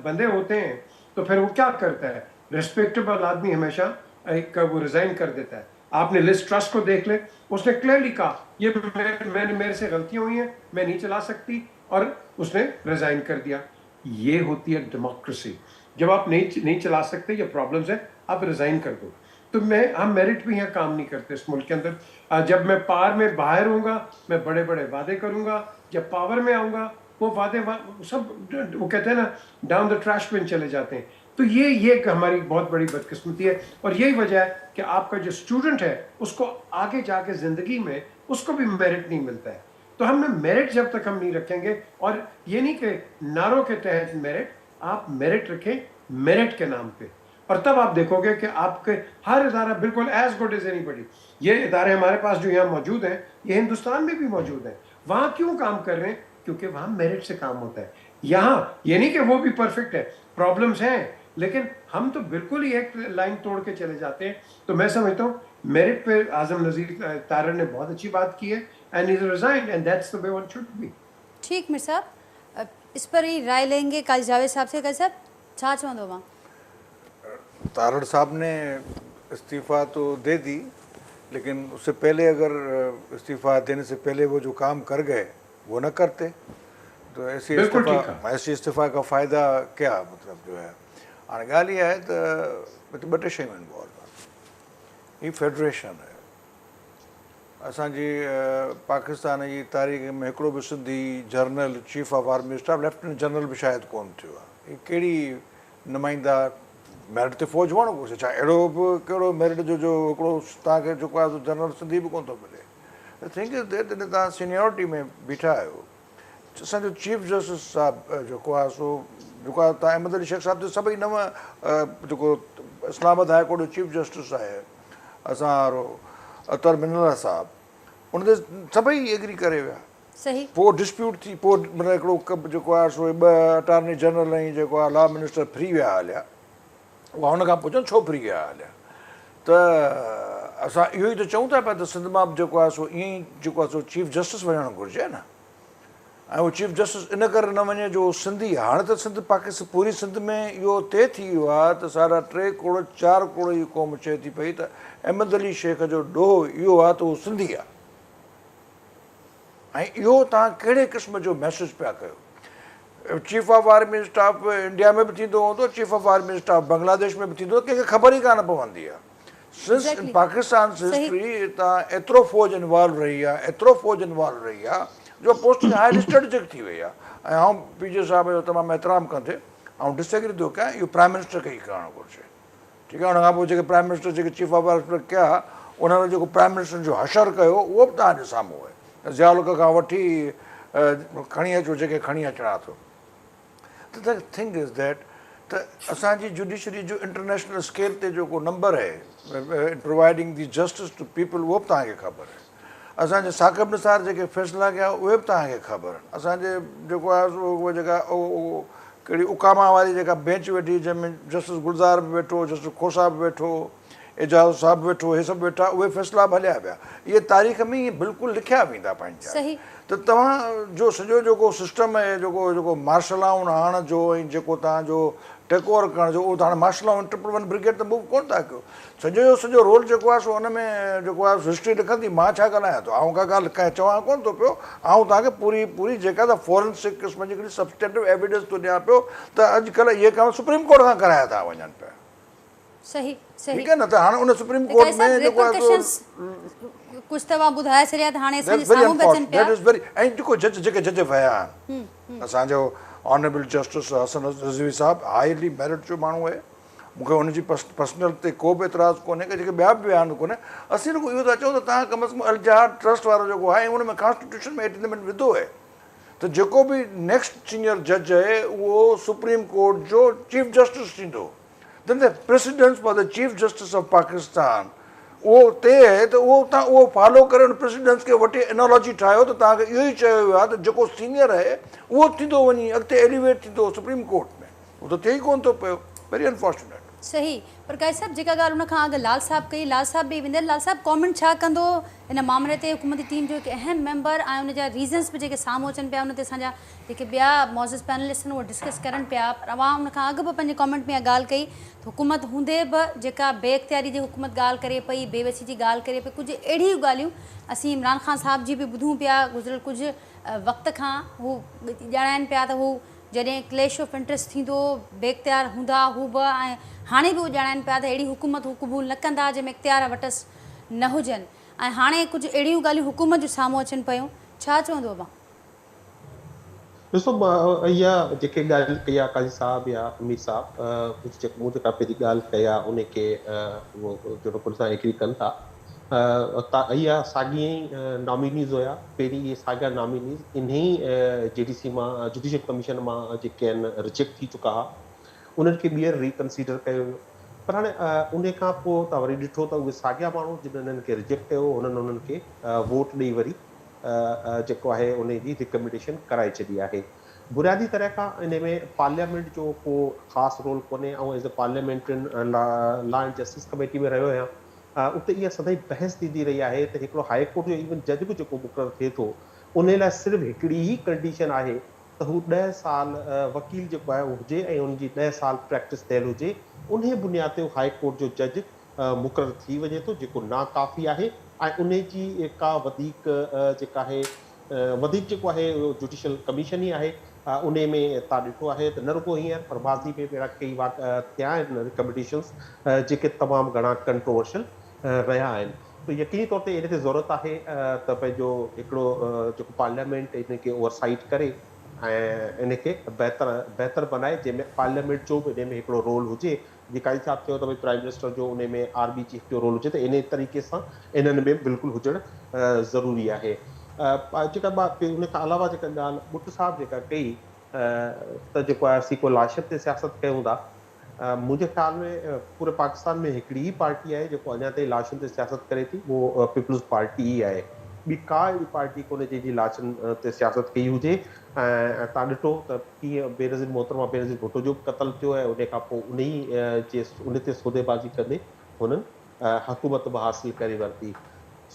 बंधे होते हैं तो फिर वो क्या करता है? रिस्पेक्टेबल आदमी हमेशा एक वो रिजाइन कर देता है। आपने लिस्ट ट्रस्ट को देख ले, उसने क्लियरली कहा ये मेरे से गलतियां हुई हैं, मैं नहीं चला सकती, और उसने रिजाइन कर दिया। ये होती है डेमोक्रेसी। जब आप नहीं चला सकते या प्रॉब्लम्स है, आप रिजाइन कर दो। तो हम मेरिट भी यहाँ काम नहीं करते इस मुल्क के अंदर। जब मैं पावर में बाहर होऊंगा मैं बड़े बड़े वादे करूंगा, जब पावर में आऊंगा वो वादे सब वो कहते हैं ना डाउन द ट्रैश बिन चले जाते हैं। तो ये हमारी बहुत बड़ी बदकिस्मती है, और यही वजह है कि आपका जो स्टूडेंट है उसको आगे जाके जिंदगी में उसको भी मेरिट नहीं मिलता है। तो हमने मेरिट जब तक हम नहीं रखेंगे, और ये नहीं कि नारों के तहत मेरिट, आप मेरिट रखें मेरिट के नाम पे, और तब आप देखोगे कि आपके हर इदारा बिल्कुल एज गुड एज एनीबॉडी। ये इदारे हमारे पास जो यहाँ मौजूद हैं, ये हिंदुस्तान में भी मौजूद हैं। वहाँ क्यों काम कर रहे हैं? क्योंकि वहाँ मेरिट से काम होता है। यहाँ ये नहीं कि वो भी परफेक्ट है, प्रॉब्लम्स हैं, लेकिन हम तो बिल्कुल ही एक लाइन तोड़ के चले जाते हैं। तो मैं समझता हूँ मेरिट पे आजम नज़ीर तारन ने बहुत अच्छी बात की है, and is resigned, and that's the way one should be. ठीक मीर साहब, इस पर ही राय लेंगे काजी जावेद साहब से। कैसे छा चवंदो मां? तारड़ साहब ने इस्तीफ़ा तो दे दी, लेकिन उससे पहले अगर इस्तीफ़ा देने से पहले वो जो काम कर गए वो न करते तो ऐसे इस्तीफ़ा का फ़ाइदा क्या? मतलब जो है हाणे ॻाल्हि इहा आहे त ॿ टे शयूं इन्वॉल्व आहिनि। ही फेडरेशन है, असांजी पाकिस्तान जी तारीख़ में हिकिड़ो बि Sindhi general chief of army staff lieutenant general बि शायदि कोन थियो आहे। ही कहिड़ी नुमाइंदा मेरिट ते फ़ौज हुअणु घुरिजे? छा अहिड़ो बि कहिड़ो मेरिट जो हिकिड़ो तव्हांखे जेको आहे जनरल सिंधी बि कोन थो मिले? थिंक इज़ दैट तव्हां सीनियोरिटी में बीठा आहियो। असांजो चीफ जस्टिस साहिबु जेको आहे सो जेको आहे तव्हां अहमद अली शेख साहिब जो सभई नव जेको इस्लामाबाद हाई कोर्ट जो चीफ जस्टिस आहे असां वारो अतर मिनल्ला साहिबु, उन ते सभई एग्री करे विया। सही। पोइ डिस्प्यूट थी, पोइ मतिलबु हिकिड़ो जेको आहे सो ॿ अटॉर्नी जनरल ऐं जेको आहे लॉ मिनिस्टर फ्री विया हलिया, उहा हुन खां पुछनि छो फ्री विया हलिया? त असां इहो ई त चऊं था पिया त सिंध मां बि जेको आहे सो ईअं ई जेको आहे सो चीफ जस्टिस वञणु घुरिजे न। ऐं उहो चीफ जस्टिस इन करे न वञे जो सिंधी, हाणे त सिंध पाकिस्तान पूरी सिंध में इहो तइ थी वियो आहे त 3.5 करोड़ 4 करोड़ जी क़ौम चए थी पई त अहमद अली शेख जो ॾोह इहो आहे त उहो सिंधी आहे। ऐं इहो तव्हां कहिड़े क़िस्म जो मैसेज पिया कयो? Chief of army staff India में बि थींदो हूंदो, chief of army staff Bangladesh में बि थींदो, कंहिंखे ख़बर ई कान पवंदी आहे। सिंस पाकिस्तान हिस्ट्री तव्हां एतिरो फ़ौज इन्वॉल्व रही आहे, एतिरो फ़ौज इन्वॉल्व रही आहे जो पोस्टिंग हायर स्ट्रेटेजिक थी वई आहे। ऐं आउं पीजे साहिब जो तमामु एतिराम कंदे ऐं डिसएग्री थो कयां, इहो प्राइम मिनिस्टर खे ई करणु घुरिजे। ठीकु आहे। हुन खां पोइ जेके प्राइम मिनिस्टर जेके चीफ ऑफ स्टेफ कया उन्हनि जेको प्राइम मिनिस्टर जो हशर कयो उहो बि तव्हांजे साम्हूं आहे। ज़ियाउल खां वठी खणी अचो जेके खणी अचणा थो। त द थिंग इज़ दैट त असांजी जुडिशरी जो इंटरनेशनल स्केल ते जेको नंबर आहे प्रोवाइडिंग दी जस्टिस टू पीपल उहो बि तव्हांखे ख़बर आहे। असांजे साक़िब निसार जेके फ़ैसिला कया उहे बि तव्हांखे ख़बर आहिनि। असांजे जेको आहे उहो जेका कहिड़ी उकामा वारी जेका बेंच वेठी जंहिंमें जस्टिस गुलज़ार बि वेठो, जस्टिस खोसा बि वेठो, एजाज़ साहब बि वेठो, इहे सभु वेठा, उहे फ़ैसिला बि हलिया पिया। इहे तारीख़ में ईअं बिल्कुलु लिखिया वेंदा पंहिंजा। सही। त तव्हांजो सॼो जेको सिस्टम आहे जेको मार्शल लॉ आणण जो ऐं जेको तव्हांजो टेक ओवर करण जो उहो त हाणे मार्शल लॉ ट्रिपल 1 ब्रिगेड त मूव कोन था कयो। सॼो जो सॼो रोल जेको आहे सो हुन में जेको आहे हिस्ट्री लिखंदी। मां छा ॻाल्हायां थो, आउं का ॻाल्हि कंहिं चवां कोन थो पियो। आउं तव्हांखे पूरी जेका त फॉरेंसिक क़िस्म जी हिकिड़ी सब्सटेंटिव एविडेंस थो ॾियां पियो त अॼुकल्ह इहे कम सुप्रीम कोर्ट खां कराया था वञनि पिया। सही सही। ठीकु आहे न। त हाणे उन सुप्रीम कोर्ट में जेको आहे कुझु तव्हां ॿुधाए छॾिया त हाणे असांजे साम्हूं बि अचनि पिया। ऐं जेको जेके जज विया आहिनि असांजो ऑनरेबल जस्टिस हसन रिज़वी साहब हाईली मेरिट जो माण्हू आहे। मूंखे हुनजी पर्सनल ते को बि एतिराज़ु कोन्हे की जेके ॿिया बि बयान कोन्हे। असीं रुॻो इहो था चऊं त तव्हां कम अज़ कम अलजहार ट्रस्ट वारो जेको आहे हुन में कॉन्स्टिट्यूशन में एलिमेंट विधो आहे त जेको बि नेक्स्ट सीनियर जज आहे उहो सुप्रीम कोर्ट जो चीफ जस्टिस थींदो। Then the precedence for the chief justice of Pakistan उहो ते आहे त उहो तव्हां उहो फॉलो करे हुन प्रेसिडेंस खे वठी एनोलॉजी ठाहियो त तव्हांखे इहो ई चयो वियो आहे त जेको सीनियर आहे उहो थींदो वञी अॻिते एलिवेट थींदो सुप्रीम कोर्ट में। उहो त थिए ई कोन थो पियो। Very unfortunate. सही। पर काई साहब जेका ॻाल्हि हुन खां अॻु लाल साहब कई, लाल साहब बि वेंदे, लाल साहब कॉमेंट छा कंदो इन मामले ते? हुकूमती टीम जो हिकु अहम मेंबर ऐं उनजा रीज़न्स बि जेके साम्हूं अचनि पिया उन ते असांजा जेके ॿिया मौज़ूज़ पैनलिस्ट आहिनि उहे डिस्कस करनि पिया। पर अवां हुन खां अॻु बि पंहिंजे कॉमेंट में इहा ॻाल्हि कई त हुकूमत हूंदे बि जेका बेइख़्तियारी जी हुकूमत ॻाल्हि करे पई, बेवसी जी ॻाल्हि करे पई, कुझु अहिड़ियूं ॻाल्हियूं असीं इमरान ख़ान साहब जी बि ॿुधूं पिया गुज़िरियल कुझु वक़्त खां। हू ॼाणाइनि पिया त हू जॾहिं क्लैश ऑफ इंट्रस्ट थींदो बेइख़्तियार हूंदा हू बि, ऐं हाणे बि उहे ॼाणाइनि पिया त अहिड़ी हुकूमत हू क़बूल न कंदा जंहिंमें इख़्तियार वटसि न हुजनि। ऐं हाणे कुझु अहिड़ियूं ॻाल्हियूं हुकूमत जूं साम्हूं अचनि पियूं। छा चवंदो अवां? ॾिसो इहा जेके ॻाल्हि कई आहे काज़ी साहब या अमीर साहब, कुझु जेको मूं जेका पहिरीं ॻाल्हि कई आहे उनखे उहो जहिड़ो सां एग्री कनि था। इहा साॻी नॉमिनीज़ हुया। पहिरीं इहे साॻिया नॉमिनीज़ इन्ही JDC मां जुडिशियल कमीशन मां जेके आहिनि रिजेक्ट थी चुका हुआ, उन्हनि खे ॿीहर रिकंसीडर कयो वियो। पर हाणे उन खां पोइ तव्हां वरी ॾिठो त उहे साॻिया माण्हू जिन्हनि हिननि खे रिजेक्ट कयो उन्हनि खे वोट ॾेई वरी जेको आहे उन जी रिकमेंडेशन कराए छॾी आहे। बुनियादी तरह खां इन में पार्लियामेंट जो को ख़ासि रोल कोन्हे। ऐं as a parliamentarian law and justice committee में रहियो आहियां, उते इहा सदाईं बहस थींदी रही आहे त हिकिड़ो हाई कोर्ट जो इवन जज बि जेको मुक़ररु थिए थो उन लाइ सिर्फ़ु हिकिड़ी ई कंडीशन आहे त हू 10 साल वकील जेको आहे उहो हुजे ऐं उनजी 10 साल प्रैक्टिस थियल हुजे। उन बुनियाद ते हाई कोर्ट जो जज मुक़ररु थी वञे थो, जेको नाकाफ़ी आहे। ऐं उन जी का वधीक जेका आहे वधीक जेको आहे जुडिशियल कमीशन ई आहे। उन में तव्हां ॾिठो आहे त न रुॻो हींअर पर माज़ी में अहिड़ा कई थिया आहिनि रिकमेंडेशन्स जेके तमामु घणा कंट्रोवर्शियल रहिया आहिनि। त यकीनी तौर ते इन ते ज़रूरत आहे त पंहिंजो हिकिड़ो जेको पार्लियामेंट इनखे ओवरसाइट करे ऐं इनखे बहितर बनाए, जंहिंमें पार्लियामेंट जो बि इन में हिकिड़ो रोल हुजे। जेका ई साहब चयो त भई प्राइम मिनिस्टर जो उन में आर्मी चीफ जो रोल हुजे, त इन तरीक़े सां इन्हनि में बिल्कुलु हुजणु ज़रूरी आहे। जेका मां उन खां अलावा जेका ॻाल्हि बुट साहब जेका कई त जेको आहे असीं को लाशत ते सियासत कयूं था, मुंहिंजे ख़्याल में पूरे पाकिस्तान में हिकिड़ी ई पार्टी आहे जेको अञा ताईं लाशुनि ते सियासत करे थी, उहो पीपल्स पार्टी ई आहे। ॿी का अहिड़ी पार्टी कोन्हे जंहिंजी लाशुनि ते सियासत कई हुजे। ऐं तव्हां ॾिठो त कीअं बेनज़ीर मोहतरमा बेनज़ीर भुट्टो जो बि क़तलु थियो आहे। उन खां पोइ उन ते सौदेबाज़ी कंदे हुननि हुकूमत बि हासिलु करे वरिती।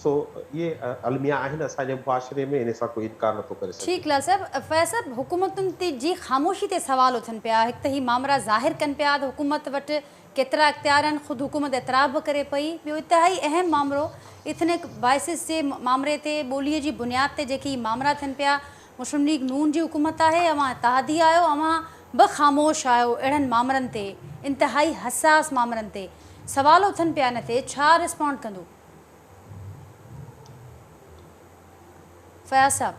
सो ये अलमिया आहिनि असांजे मुआशरे में, इन सां कोई इनकार नथो करे सघे। ठीकु लाल साहब। फैज़ साहब, हुकूमतुनि ते जी ख़ामोशी ते सवाल उथनि पिया। हिकु त ही मामला ज़ाहिर कनि पिया त हुकूमत वटि केतिरा इख़्तियार आहिनि, ख़ुदि हुकूमत एतिराफ़ बि करे पई। ॿियो इंतिहाई अहम मामिलो इथनिक बाइसिस जे मामले ते, ॿोलीअ जी बुनियाद ते जेकी मामला थियनि पिया, मुस्लिम लीग नून जी हुकूमत आहे, अवां इत्तेहादी आहियो, अवां बि ख़ामोश आहियो अहिड़नि मामलनि ते, इंतिहाई हसास मामलनि ते सवाल उथनि पिया। इन ते छा रिस्पॉन्ड कंदो फयाज़ साहब?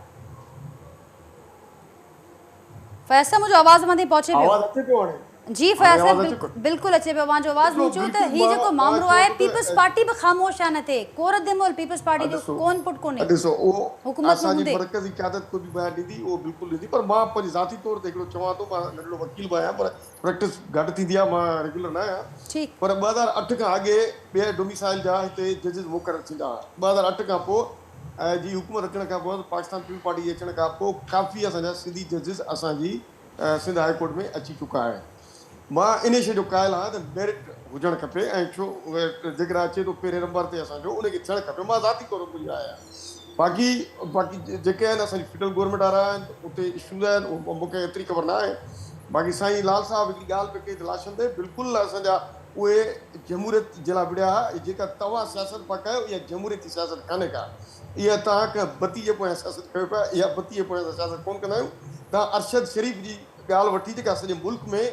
फयाज़ साहब, मुंहिंजो आवाज़ मथे पहुचे पियो? आवाज़ अचे पियो हाणे? जी फयाज़ साहब बिल्कुल अचे पियो जो आवाज़ ऊंचो त ही जेको मामलो आहे पीपल्स पार्टी बि ख़ामोश आहे न थिए को रद्दमल पीपल्स पार्टी जो कोन पुट कोन्हे ॾिसो उहो हुकूमत में असांजी हूंदे मरकज़ी क़यादत कोई बि बयानु ॾींदी उहो बिल्कुलु ॾींदी पर मां पंहिंजी ज़ाती तौर ते हिकिड़ो चवां थो मां नंढिड़ो वकील बि आहियां पर प्रैक्टिस घटि थींदी आहे मां रेगुलर न आहियां ठीकु पर 2008 खां अॻे ॿिए डोमिसाइल जा हिते जजिस मुक़ररु थींदा हुआ 2008 खां पोइ जी हुकूमत अचण खां पोइ पाकिस्तान पीपल पार्टी जे अचण खां पोइ काफ़ी असांजा सिंधी जजिस असांजी सिंध हाई कोर्ट में अची चुका आहिनि मां इन शइ जो क़ाइल आहियां त मेरिट हुजणु खपे ऐं छो जेकर अचे थो पहिरें नंबर ते असांजो उनखे थियणु खपे मां ज़ाती तौर ते आहियां बाक़ी जेके आहिनि असांजी फेडरल गवर्नमेंट वारा आहिनि उते इशूज़ आहिनि मूंखे एतिरी ख़बर न आहे बाक़ी साईं लाल साहब हिकिड़ी ॻाल्हि पई कई त लाशन ते बिल्कुलु असांजा उहे जमहूरियत जे लाइ विड़िया हुआ जेका तव्हां सियासत पिया कयो इहा जमहूरियती सियासत कान्हे का इहा तव्हां बत्ती जे पोयां सियासत कयो पिया इहा बत्ती जे पोयां सियासत कोन कंदा आहियूं तव्हां अरशद शरीफ़ जी ॻाल्हि वठी जेका सॼे मुल्क में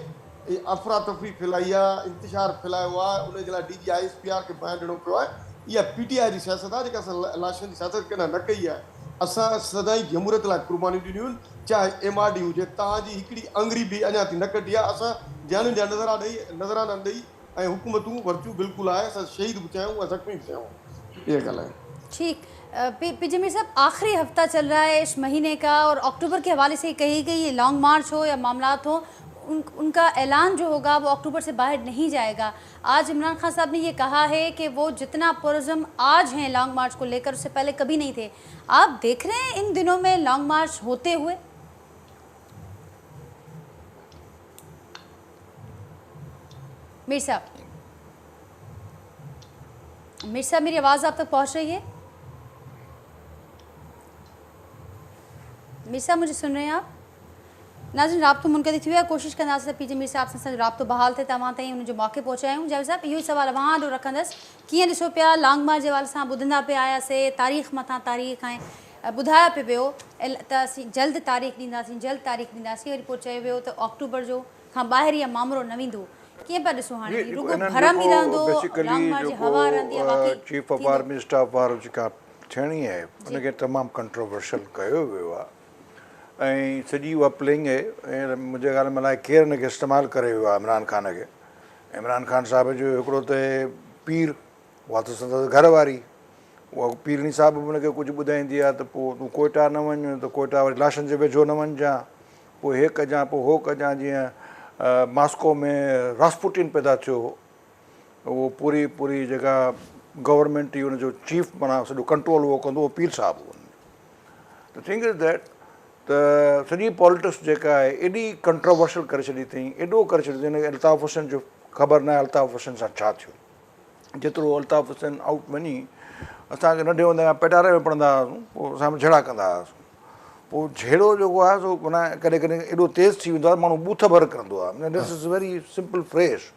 अफ़रा तफ़री फैलाई आहे इंतिशार फैलायो आहे उनजे लाइ DG ISPR खे बयानु ॾियणो पियो आहे इहा PTI जी सियासत आहे जेका असां लाशन जी सियासत कॾहिं न कई आहे असां सदाईं जमहूरियत लाइ क़ुर्बानियूं ॾिनियूं आहिनि चाहे MRD हुजे तव्हांजी हिकिड़ी अंगड़ी बि अञा थी न कढी आहे असां जानुनि जा नज़राना ॾेई ऐं हुकूमतूं वरितियूं बिल्कुलु आहे असां शहीद बि चयूं ऐं ज़ख़्मी बि चयूं इहा ॻाल्हि आहे ठीक पी जमीर साहब आखिरी हफ्ता चल रहा है इस महीने का और अक्टूबर के हवाले से कही गई ये लॉन्ग मार्च हो या मामलात हो उनका ऐलान जो होगा वो अक्टूबर से बाहर नहीं जाएगा। आज इमरान खान साहब ने ये कहा है कि वो जितना पुरज़म आज हैं लॉन्ग मार्च को लेकर उससे पहले कभी नहीं थे। आप देख रहे हैं इन दिनों में लॉन्ग मार्च होते हुए? मीर साहब मेरी आवाज़ आप तक पहुंच रही है? मीर साहब मुझे सुन रहे हैं आप? नाज़रीन राब्तो मुनक़िद थी वियो आहे कोशिशि कंदासीं PJ मीर साहब सां राब्तो बहाल थिए तव्हां ताईं उनजो मौक़े पहुचायूं। जावेद साहब इहो ई सुवाल अव्हां ॾों रखंदसि कीअं ॾिसो पिया लॉन्ग मार्च जे हवाले सां ॿुधंदा पिया आयासीं तारीख़ मथां तारीख़ ऐं ॿुधायो पियो वियो त असीं जल्द तारीख़ ॾींदासीं वरी पोइ चयो वियो त अक्टूबर जो खां ॿाहिरि इहा मामिलो न वेंदो कीअं पिया ॾिसो हाणे रुगो भरम ई रहंदो लॉन्ग मार्च जी हवा रहंदी आहे बाक़ी चीफ ऑफ आर्मी स्टाफ वारो जेका थियणी आहे उनखे तमामु कंट्रोवर्शियल कयो वियो आहे ऐं सॼी उहा प्लेइंग आहे ऐं मुंहिंजे ख़्याल में अलाए केरु हिनखे इस्तेमालु करे वियो आहे इमरान खान खे इमरान खान साहिब जो हिकिड़ो त पीर उहा त संदसि घरवारी उहा पीरनी साहिब बि हुनखे कुझु ॿुधाईंदी आहे त पोइ तूं कोयटा न वञ त कोयटा वरी लाशन जे वेझो न वञजांइ पोइ हे कजां पोइ हो कजां जीअं मॉस्को में रास्पुटिन पैदा थियो उहो पूरी जेका गवर्नमेंट ई हुनजो चीफ माना सॼो कंट्रोल उहो कंदो उहो पीर साहिबु हुओ। द थिंग इज़ दैट त सॼी पॉलिटिक्स जेका आहे एॾी कंट्रोवर्शियल करे छॾी अथई एॾो करे छॾियो अथई अल्ताफ़ हुसैन जो ख़बर न आहे अल्ताफ़ हुसैन सां छा थियो जेतिरो अल्ताफ़ हुसैन आउट वञी असांखे नंढे हूंदे खां पेटारे में पढ़ंदा हुआसीं पोइ असां झेड़ा कंदा हुआसीं पोइ झेड़ो जेको आहे सो माना कॾहिं कॾहिं एॾो तेज़ थी वेंदो आहे माण्हू बूथ भर कंदो आहे this is very simple phrase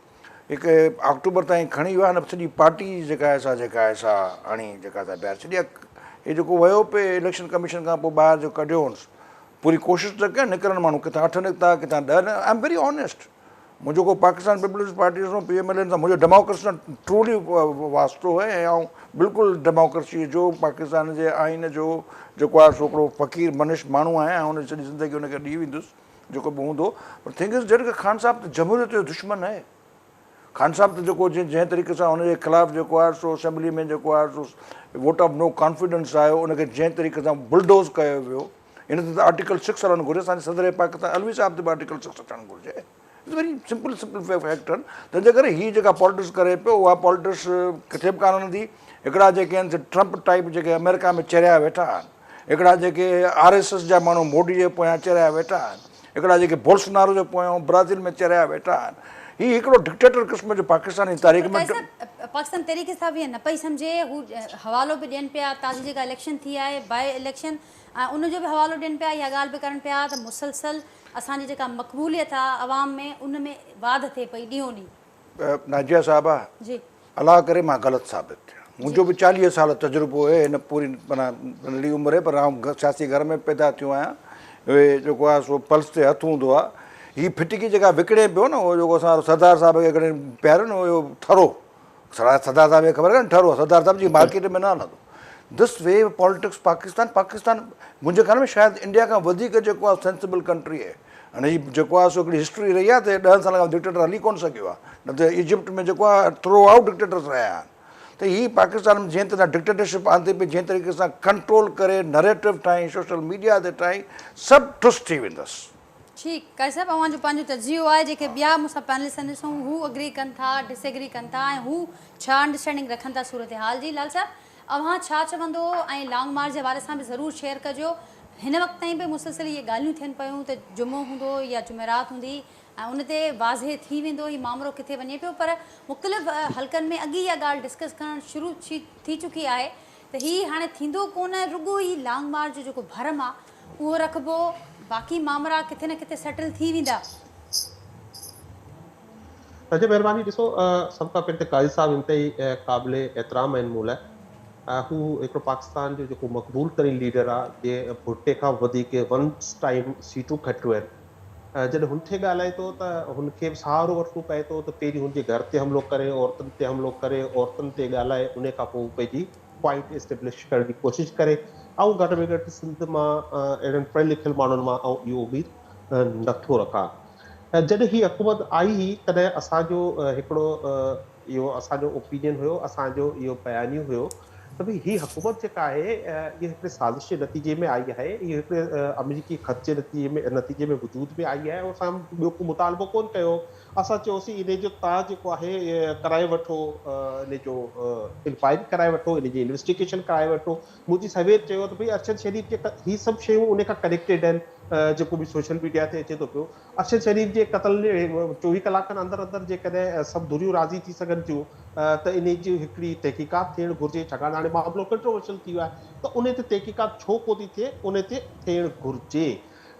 हिकु अक्टूबर ताईं खणी वियो आहे न सॼी पार्टी जेका आहे सा हाणे जेका ॿाहिरि सॼी हे जेको वियो पिए इलेक्शन कमीशन खां पोइ ॿाहिरि जो कढियोसि पूरी कोशिशि त कनि निकिरनि माण्हू किथां 8 निकिता किथां 10 आई एम वेरी ऑनेस्ट मुंहिंजो को पाकिस्तान पीपल्स पार्टी सां PMLN सां मुंहिंजो डेमोक्रेसी सां ट्रूली वास्तो आहे ऐं आउं बिल्कुलु डेमोक्रेसी जो पाकिस्तान जे आइन जो जेको आहे सो हिकिड़ो फ़क़ीर मनुष्य माण्हू आहे ऐं हुन सॼी ज़िंदगी हुनखे ॾेई वेंदुसि जेको बि हूंदो पर थिंग इज़ डेट ख़ान साहिब त जमहूरियत जो दुश्मन आहे ख़ान साहिब त जेको जंहिं तरीक़े सां हुनजे ख़िलाफ़ु जेको आहे सो असेंबली में जेको आहे सो वोट ऑफ नो कॉन्फिडेंस आयो उनखे जंहिं तरीक़े सां बुलडोज़ कयो वियो इन ते त आर्टिकल 6 हलणु घुरिजे असांजे सदर पाकिस्तान अलवी साहिब ते बि आर्टिकल 6 अचणु घुरिजे इट्स वेरी सिंपल फैक्ट आहिनि तंहिंजे करे हीअ जेका पॉलिटिक्स करे पियो उहा पॉलिटिक्स किथे बि कान हलंदी हिकिड़ा जेके आहिनि ट्रम्प टाइप जेके अमेरिका में चरिया वेठा आहिनि हिकिड़ा जेके RSS जा माण्हू मोदी जे पोयां चरिया वेठा आहिनि हिकिड़ा जेके बोल्सोनारो जे पोयां ब्राज़ील में चरिया वेठा आहिनि हीअ हिकिड़ो डिक्टेटर क़िस्म जो पाकिस्तानी तारीख़ में पाकिस्तान तरीक़े सां बि न पई सम्झे हू हवालो बि ॾियनि पिया ताज़ी जेका इलेक्शन थी आहे बाय इलेक्शन ऐं उनजो बि हवालो ॾियनि पिया इहा ॻाल्हि बि करनि पिया त मुसलसल असांजी जेका मक़बूलियत आहे आवाम में उन में वाध थिए पई ॾींहों ॾींहुं नाजिया साहिबा जी अलाह करे मां ग़लति साबित थियां मुंहिंजो बि 40 साल तजुर्बो आहे हिन पूरी माना नंढड़ी उमिरि आहे पर आउं सियासी घर में पैदा थियो आहियां उहे जेको आहे सो पल्स ते हथु हूंदो आहे हीअ फिटकी जेका विकिणे पियो न उहो जेको असां सरदार साहिब खे हिकिड़े पहिरियों न हुयो थरो सरदार साहिब खे ख़बर आहे न ठरो सरदार साहिब जी मार्केट में न हलंदो दिस वे पॉलिटिक्स पाकिस्तान मुंहिंजे ख़्याल में शायदि इंडिया खां वधीक जेको आहे सेंसिबल कंट्री आहे। हाणे हीअ जेको आहे सो हिकिड़ी हिस्ट्री रही आहे त 10 साल खां डिक्टेटर हली कोन सघियो आहे, न त इजिप्ट में जेको आहे थ्रो आउट डिक्टेटर्स रहिया आहिनि। त हीअ पाकिस्तान में जंहिं तरह डिक्टेटरशिप आंदे पई, जंहिं तरीक़े सां कंट्रोल करे नरेटिव ठाही, सोशल मीडिया ते ठाही, सभु ठुस थी वेंदसि। ठीकु काई साहिबु, अव्हांजो पंहिंजो तजियो आहे, जेके ॿिया मूंसां पैनलिस्ट आहिनि ॾिसूं हू अग्री कनि था, डिसएग्री कनि था, ऐं हू छा अंडरस्टैंडिंग रखनि था सूरत हाल जी। लाल साहिबु, अव्हां छा चवंदो ऐं लॉन्ग मार्च जे हवाले सां बि ज़रूरु शेयर कजो। हिन वक़्त ताईं बि मुसलसिल इहे ॻाल्हियूं थियनि पियूं त जुमो हूंदो या जुमेरात हूंदी ऐं उन ते वाज़े थी वेंदो हीउ मामिलो किथे वञे पियो, पर मुख़्तलिफ़ हल्कनि में अॻु इहा ॻाल्हि डिस्कस करणु शुरू थी चुकी आहे त हीउ हाणे थींदो कोन, रुॻो ई लॉन्ग मार्च जो जेको भरम आहे उहो रखिबो, बाक़ी मामला किथे न किथे सेटल थी वेंदा। तव्हांजी महिरबानी। ॾिसो, सभ खां पहिरीं त काज़ी साहिबु इंतई क़ाबिल एतिराम आहिनि मूं लाइ। हू हिकिड़ो पाकिस्तान जो जेको मक़बूल तरीन लीडर आहे, जे भुट्टे खां वधीक वंस टाइम सीटूं खटियूं आहिनि। जॾहिं हुनखे ॻाल्हाए थो त हुनखे बि सहारो वठिणो पए थो त पहिरीं हुनजे घर ते हमिलो करे, औरतुनि ते हमिलो करे, औरतुनि ते ॻाल्हाए, उन खां पोइ पंहिंजी पॉइंट एस्टेब्लिश करण जी कोशिशि करे। ऐं घटि में घटि सिंध मां अहिड़नि पढ़ियल लिखियल माण्हुनि मां ऐं इहो उमेद नथो रखां। जॾहिं हीअ हुकूमत आई हुई तॾहिं असांजो हिकिड़ो इहो असांजो ओपिनियन हुयो, असांजो इहो बयानियो हुयो त भई हीअ हुकूमत जेका आहे इहा हिकिड़े साज़िश जे नतीजे में आई आहे, इहा हिकिड़े अमरीकी ख़त जे नतीजे में वजूद में आई आहे। असां ॿियो को मुतालबो कोन कयो। असां चयोसीं इन जो तव्हां जेको आहे कराए वठो, इन जो इंक्वायरी कराए वठो, इन जी इन्वेस्टिगेशन कराए वठो। मुंहिंजी सवेर चयो त भई अरशद शरीफ़ जे हीअ सभु शयूं उन खां कनेक्टेड आहिनि। जेको बि सोशल मीडिया ते अचे थो पियो, अरशद शरीफ़ जे क़त्ल 24 कलाकनि अंदरि अंदरि जेकॾहिं सभु धुरियूं राज़ी थी सघनि थियूं त इन जी हिकिड़ी तहक़ीक़ात थियणु घुरिजे, छाकाणि हाणे मामिलो कंट्रोवर्शियल थी वियो आहे त उन ते तहक़ीक़ात छो कोन थी थिए, उन ते थियणु घुरिजे।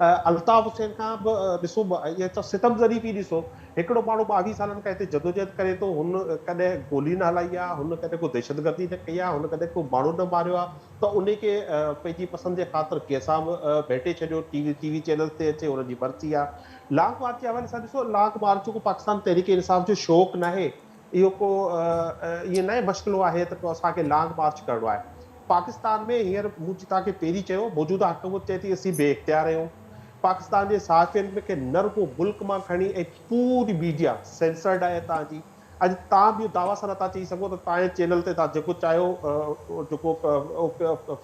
अल्ताफ़ हुसैन खां बि ॾिसो, इहा त सितम ज़रीफ़ ई ॾिसो, हिकिड़ो माण्हू 22 सालनि खां हिते जदोजहद करे थो, हुन कॾहिं गोली न हलाई आहे, हुन कॾहिं को दहशतगर्दी न कई आहे, हुन कॾहिं को माण्हू न मारियो आहे, त उनखे पंहिंजी पसंदि जे ख़ातिर कंहिंसां बि भेटे छॾियो। टीवी चैनल ते अचे, हुनजी मर्ज़ी आहे। लॉन्ग मार्च जे हवाले सां ॾिसो, लॉन्ग मार्च को पाकिस्तान तहरीक इंसाफ़ जो शौक़ु न आहे, इहो को इहो न मसइलो आहे त को असांखे लॉन्ग मार्च करिणो आहे। पाकिस्तान में हींअर मूं तव्हांखे पहिरीं चयो, मौजूदा हुकूमत चए थी असीं बेइख्तियार आहियूं। पाकिस्तान जे सहाफ़ियुनि खे न रुॻो मुल्क मां खणी ऐं पूरी मीडिया सेंसर्ड आहे तव्हांजी। अॼु तव्हां बि दावा सां नथा चई सघो त तव्हांजे चैनल ते तव्हां जेको चाहियो, जेको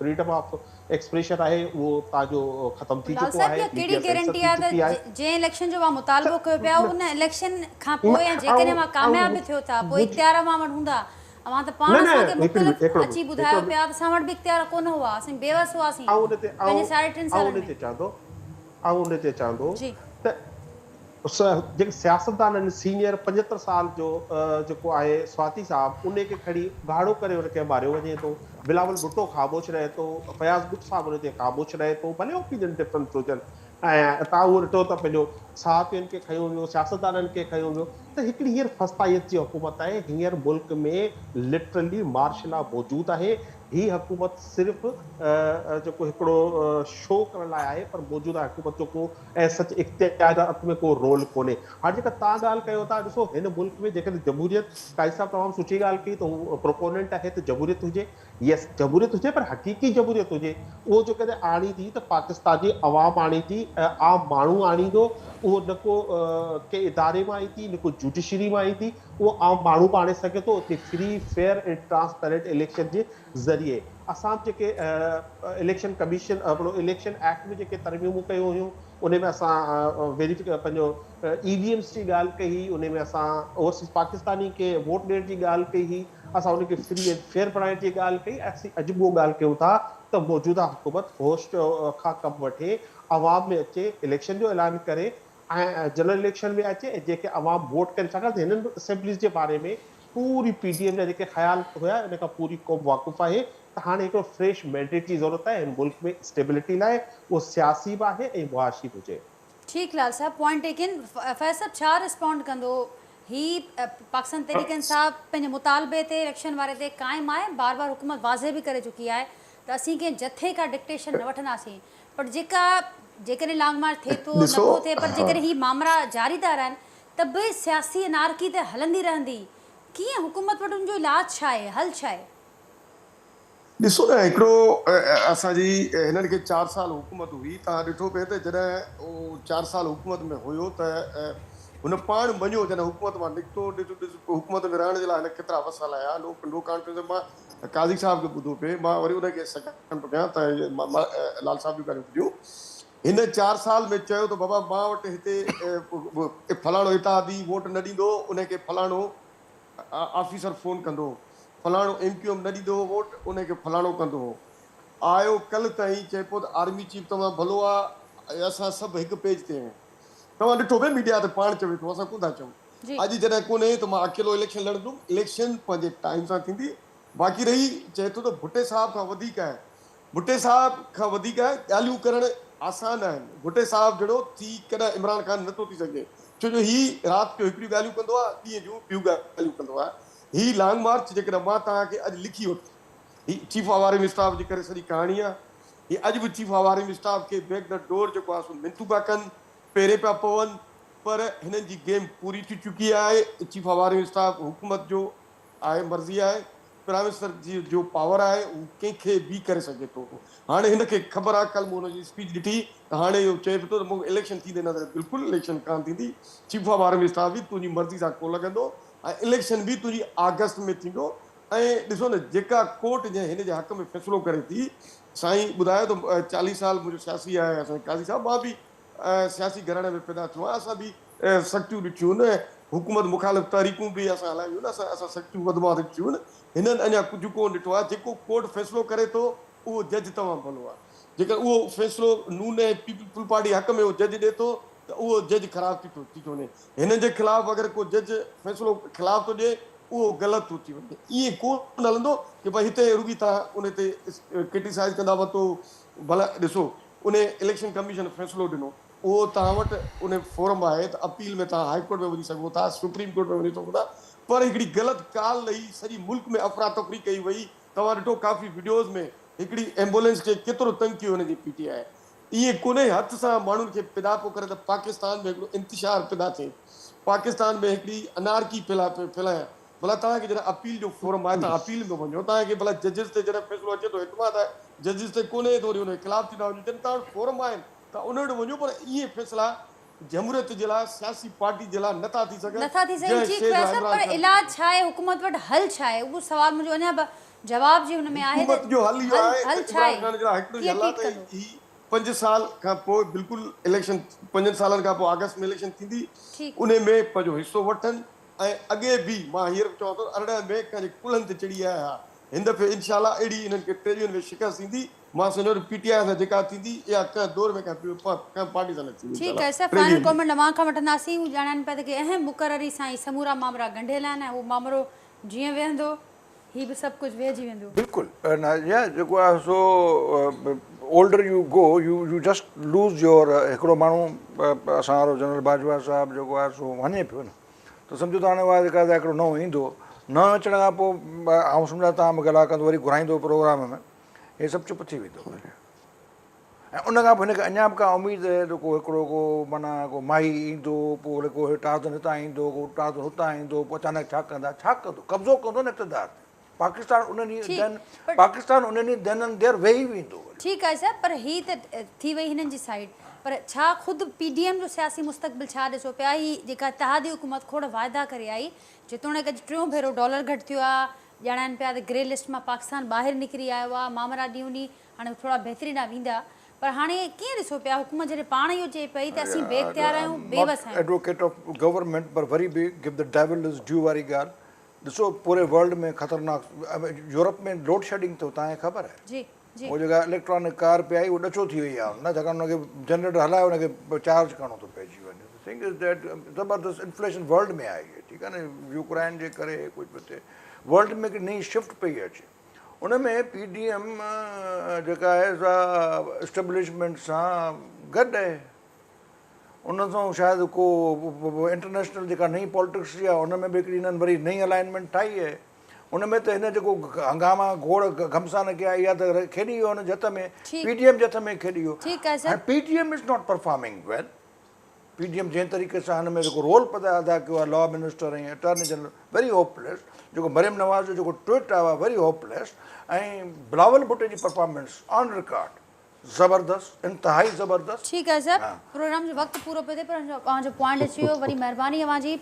फ्रीडम ऑफ एक्सप्रेशन आहे उहो तव्हांजो ख़तम थी चुको आहे। कहिड़ी गारंटी आहे त जंहिं इलेक्शन जो मुतालबो कयो पिया उन इलेक्शन खां पोइ या जेकॾहिं मां कामयाब बि थियो था पोइ इख़्तियार मां वटि हूंदा? अवां त पाण असांखे मुख़्तलिफ़ अची ॿुधायो पिया त असां वटि बि इख़्तियार कोन हुआ, असीं बेवस हुआसीं पंहिंजे 3.5 सालनि में। उन ते चवंदो त जेके सियासतदान आहिनि सीनियर 75 साल जो जेको आहे स्वाति साहब, उन खे खणी गाढ़ो करे उनखे मारियो वञे थो। बिलावल भुट्टो ख़ामोश रहे थो, फयाज़ बुट साहब उन ते ख़ामोश रहे थो, भले ओपिनियन डिफरेंट हुजनि। ऐं तव्हां उहो ॾिठो त पंहिंजो सहाफ़ियुनि खे खयो वियो, सियासतदाननि खे खयो वियो। त हिकिड़ी हींअर फस्तायत जी हुकूमत आहे, हींअर मुल्क में लिटरली मार्शल लॉ मौजूदु आहे। ही हुकूमत सिर्फ़ु जेको हिकिड़ो शो करण लाइ आहे, पर मौजूदा हुकूमत जो को ऐं सच इख़्तियारात में को रोल कोन्हे। हाणे जेका तव्हां ॻाल्हि कयो था, ॾिसो हिन मुल्क में जेकॾहिं जमहूरियत, काई साहिबु तमामु सुठी ॻाल्हि कई त हू प्रोपोनेंट आहे त जमहूरियत हुजे। यस, जमहूरियत हुजे, पर हक़ीक़ी जमहूरियत हुजे। उहो जेकॾहिं आणी थी त पाकिस्तान जी अवाम आणी थी, आम माण्हू आणींदो। उहो न को के इदारे मां आई थी, न को जुडिशरी मां आई थी, उहो आम माण्हू बि आणे सघे थो उते फ्री फेयर ऐं ट्रांसपेरेंट इलेक्शन जे ज़रिए। असां जेके इलेक्शन कमीशन इलेक्शन एक्ट में जेके तरमीमूं कयूं हुयूं, उन में असां पंहिंजो EVMs जी ॻाल्हि कई, उन में असां ओवरसीज़ पाकिस्तानी खे वोट ॾियण जी ॻाल्हि कई हुई, असां उनखे फ्री एंड फेयर बणाइण जी ॻाल्हि कई। असीं अॼु उहो ॻाल्हि कयूं था त मौजूदा हुकूमत होश खां कमु वठे, अवाम में अचे, इलेक्शन जो ऐलान करे ऐं जनरल इलेक्शन में अचे, ऐं जेके अवाम वोट कनि। छाकाणि त हिननि असेंबलीज़ जे बारे में पूरी PDM जा जेके ख़्याल हुया, इन खां पूरी क़ौम वाक़ुफ़ु आहे त हाणे हिकिड़ो फ्रेश मैंडेट जी ज़रूरत आहे हिन मुल्क में स्टेबिलिटी लाइ। उहो सियासी बि आहे ऐं मुआशी बि हुजे। ठीकु लाल साहब, पॉइंट टेकन। फैज़ साहब छा रिस्पॉन्ड कंदो? ही पाकिस्तान तहरीक इंसाफ़ पंहिंजे मुतालबे ते इलेक्शन वारे ते क़ाइमु आहे, बार बार हुकूमत वाज़े बि करे चुकी आहे त असीं कंहिं जथे खां डिक्टेशन न वठंदासीं, पर जेकॾहिं लॉन्ग मार्च थिए थो नथो थिए, पर जेकॾहिं ही मामला जारी था रहनि त बि सियासी अनारकी त हलंदी रहंदी। कीअं हुकूमत वटि उनजो इलाज छा आहे, हल छा आहे? ॾिसो न हिकिड़ो असांजी हिननि खे 4 साल हुकूमत हुई, तव्हां ॾिठो पिए त जॾहिं उहो 4 साल हुकूमत में हुयो त हुन पाण मञियो जॾहिं हुकूमत मां निकितो, ॾिस हुकूमत में रहण जे लाइ हिन केतिरा वसाल आया, नो कॉन्फ्रेंस। मां काज़ी साहिब खे ॿुधो पिए, मां वरी हुनखे सेकेंड पियो कयां त लाल साहिब जूं ॻाल्हियूं ॿुधियूं। हिन 4 साल में चयो त बाबा मां वटि हिते फलाणो इतादी वोट न ॾींदो, उनखे फलाणो ऑफिसर फ़ोन कंदो, फलाणो MQM न ॾींदो वोट, उनखे फलाणो कंदो हो। आयो कल्ह ताईं चए पियो त आर्मी चीफ तव्हां भलो आहे, असां सभु हिकु पेज ते आहियूं। तव्हां ॾिठो पिए मीडिया ते पाण चवे थो, असां कोन था चऊं। जी अॼु जॾहिं कोन्हे त मां अकेलो इलेक्शन लड़ंदुमि, इलेक्शन पंहिंजे टाइम सां थींदी। बाक़ी रही चए थो त भुट्टे साहिब खां वधीक आहे, भुट्टे साहिब खां वधीक आहे, ॻाल्हियूं करणु आसान आहिनि। भुट्टे साहिब जहिड़ो थी कॾहिं इमरान ख़ान नथो थी सघे, छो जो ही राति जो हिकिड़ियूं ॻाल्हियूं कंदो आहे, ॾींहं जूं ॿियूं ॻाल्हियूं कंदो आहे। ही लॉन्ग मार्च जेकॾहिं मां तव्हांखे अॼु लिखी वठो, ही चीफ ऑफ आर्मी स्टाफ जी करे सॼी कहाणी आहे। ही अॼु बि चीफ ऑफ आर्मी स्टाफ खे बैक द डोर जेको आहे सो मिनतू पिया कनि, पेरे पिया पवनि, पर हिननि जी गेम पूरी थी चुकी आहे। चीफ ऑफ आर्मी स्टाफ हुकूमत जो आहे, मर्ज़ी आहे, प्राइम मिनिस्टर जी जो पावर आहे उहो कंहिंखे बि करे सघे थो। हाणे हिनखे ख़बर आहे, कल्ह मूं हुनजी स्पीच ॾिठी त हाणे इहो चए पियो त मूंखे इलेक्शन थींदे नज़र, बिल्कुलु इलेक्शन कान थींदी। चीफ ऑफ आर्मी स्टाफ बि तुंहिंजी मर्ज़ी सां को लॻंदो, ऐं इलेक्शन बि तुंहिंजी अगस्त में थींदो। ऐं ॾिसो न, जेका कोर्ट जे हिन जे हक़ में फ़ैसिलो करे थी, साईं ॿुधायो त 40 साल मुंहिंजो सियासी आहे असांजे काज़ी साहिबु, मां बि सियासी घराणे में पैदा थियो आहे। असां बि सख़्तियूं ॾिठियूं आहिनि, हुकूमत मुखालिफ़ तहरीकूं बि असां हलायूं आहिनि, असां सख़्तियूं वधि में वधि ॾिठियूं आहिनि। हिननि अञा कुझु कोन ॾिठो आहे। जेको कोर्ट फ़ैसिलो करे थो उहो जज तमामु भलो आहे। जेकर उहो फ़ैसिलो नून ऐं पीपल पार्टी हक़ में उहो जज ॾिए थो त उहो जज ख़राबु थी थो वञे। हिन जे ख़िलाफ़ु अगरि को जज फ़ैसिलो ख़िलाफ़ु थो ॾिए उहो ग़लति थो थी वञे। ईअं कोन हलंदो की भई हिते रुगी तव्हां उन ते क्रिटिसाइज़ कंदा वरितो, भला ॾिसो उन इलेक्शन कमीशन फ़ैसिलो ॾिनो, उहो तव्हां वटि उन फोरम आहे त अपील में तव्हां हाई कोर्ट में वञी सघो था, सुप्रीम कोर्ट में वञी सघो था। पर हिकिड़ी ग़लति काल लही सॼी मुल्क में अफ़रा तफ़री कई वई। तव्हां ॾिठो काफ़ी वीडियोज़ में हिकिड़ी एम्बुलेंस खे केतिरो तंग कयो हुनजी PTI। ईअं कोन्हे हथ सां माण्हुनि खे पैदा पियो करे त पाकिस्तान में हिकिड़ो इंतिशार पैदा थिए, पाकिस्तान में हिकिड़ी अनारकी फैलाए। भला तव्हांखे जॾहिं अपील जो फोरम आहे, तव्हां अपील में वञो, तव्हांखे भला जजिस ते जॾहिं फ़ैसिलो अचे थो, एतमाद आहे जजिस ते कोन्हे त वरी हुनजे ख़िलाफ़ु थींदा वञो। जॾहिं तव्हां वटि फोरम आहिनि त उन वटि वञो, पर इहे फ़ैसिला जमहूरियत जे लाइ, सियासी पार्टी जे लाइ नथा थी सघनि। ठीक है सर, पर इलाज छा आहे, हुकूमत वटि हल छा आहे, उहो सवाल मुंहिंजो अञा जवाब जी हुन में आहे। हुकूमत जो हल इहो आहे हल त छा आहे, इमरान ख़ान जा हिकिड़ो कीअं हल आहे ठीक त कंदो? ही 5 साल खां पोइ बिल्कुलु इलेक्शन, 5 सालनि खां पोइ अगस्त में इलेक्शन थींदी, ठीक। उन में पंहिंजो हिसो वठनि। ऐं अॻे बि मां हींअर चवां थो, अरिड़हं में कंहिंजे कुल्हनि ते चढ़ी आया हुआ। हिन दफ़े इनशाला अहिड़ी हिननि खे 23 में शिकस्त थींदी। मां सम्झो PTI सां जेका थींदी इहा कंहिं दौर में कंहिं पार्टी सां न थींदी। ठीक है सर, फाइनल कमेंट अवां खां वठंदासीं। हू ॼाणनि पिया त की अहम मुक़ररी सां ई समूरा मामला ॻंढियल आहिनि ऐं उहो मामिलो जीअं वेहंदो ही बि सभु कुझु वेहिजी वेंदो। बिल्कुलु नाज़िया, जेको आहे so older you go you just lose your. हिकिड़ो माण्हू असां वारो जनरल बाजवा साहिबु जेको आहे सो वञे पियो न, त सम्झो त हाणे उहा जेका हिकिड़ो नओं ईंदो, न अचण खां पोइ आउं सम्झा तव्हां मूंखे ॻाल्हि कंदो, वरी घुराईंदो प्रोग्राम में, हे सभु चुप थी वेंदो। ऐं उन खां पोइ हिनखे अञा बि का उमेदु आहे त को हिकिड़ो को माना को माही ईंदो, पोइ वरी को टार्ज़न हितां ईंदो, को टार्ज़न हुतां ईंदो, पोइ अचानक छा कंदो, कब्ज़ो कंदो न इक़्तिदार। पाकिस्तान उन ॾींहुं देन देर वेही वेंदो। ठीकु आहे सर, पर ही त थी वई हिननि जी साइड, पर छा ख़ुदि PDM जो सियासी मुस्तक़बिल छा ॾिसो पिया? ही जेका इतिहादी हुकूमत खोड़ वाइदा करे आई, जेतोणीकि अॼु 3 भेरो डॉलर घटि थियो आहे, ॼाणाइनि पिया त ग्रे लिस्ट मां पाकिस्तान ॿाहिरि निकिरी आयो आहे, मामला ॾींहुं ॾींहुं हाणे थोरा बहितरीन वेंदा, पर हाणे कीअं ॾिसो पिया हुकूमत जॾहिं पाण इहो चए पई त असीं बेइख्तियार आहियूं, बेबस आहियूं? एडवोकेट ऑफ गवर्नमेंट, पर वरी बि give the devil is due वारी ॻाल्हि। ॾिसो पूरे वर्ल्ड में ख़तरनाक, यूरोप में लोड शेडिंग तो तव्हांखे ख़बर आहे? जी जी। उहो जेका इलेक्ट्रॉनिक कार पे आई उहो ॾचो थी वई आहे न, छाकाणि हुनखे जनरेटर हलाए हुनखे चार्ज करिणो थो पइजी वञे। थिंग इज़ दैट ज़बरदस्त इन्फ्लेशन वर्ल्ड में आहे इहे, ठीकु आहे न, यूक्रेन जे करे कुझु बि थिए, वर्ल्ड में हिकिड़ी नई शिफ्ट पई अचे। उन में PDM जेका आहे सा इस्टेब्लिशमेंट सां गॾु आहे, उन सां शायदि को इंटरनेशनल जेका नई पॉलिटिक्स जी आहे उन में बि हिकिड़ी हिननि वरी नई अलाइनमेंट ठाही आहे। उन में त हिन जेको हंगामा घोड़ घमसान कया इहा त खेॾी वियो हुन जथ में, PDM जे हथ में खेॾी वियो। ठीकु आहे sir. PDM is not performing well. PDM जंहिं तरीक़े सां हिन में जेको रोल अदा कयो आहे लॉ मिनिस्टर ऐं अटॉर्नी जनरल वेरी होपलेस, जेको मरियम नवाज़ जो जेको ट्वीट आयो आहे वेरी होपलेस, ऐं बिलावल भुट्टो जी परफॉर्मेंस ऑन रिकॉर्ड ज़बरदस्त, इंतहाई ज़बरदस्त। ठीक है सर, प्रोग्राम जो वक्त पूरो पे थे पर जो पॉइंट अची वियो, वरी महिरबानी अवां जी,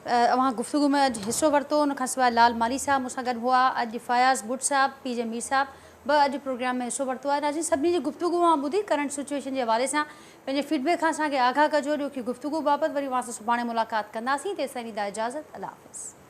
अवां गुफ्तगू में अॼु हिस्सो वरितो। उन खां सवाइ लाल माली साहब मूंसां गॾु हुआ, अॼु फयाज़ बुट साहब, PJ मीर साहब ब अॼु प्रोग्राम में हिस्सो वरितो आहे। नाज़रीन, सभिनी जी गुफ्तगू मां ॿुधी करंट सिचुएशन जे हवाले सां पंहिंजे फीडबैक खां असांखे आगाह कजो। ॾियो की गुफ्तगू बाबति वरी असां सुभाणे मुलाक़ात कंदासीं। तेसिताईं ॾींदा इजाज़त, अल्लाह हाफ़िज़।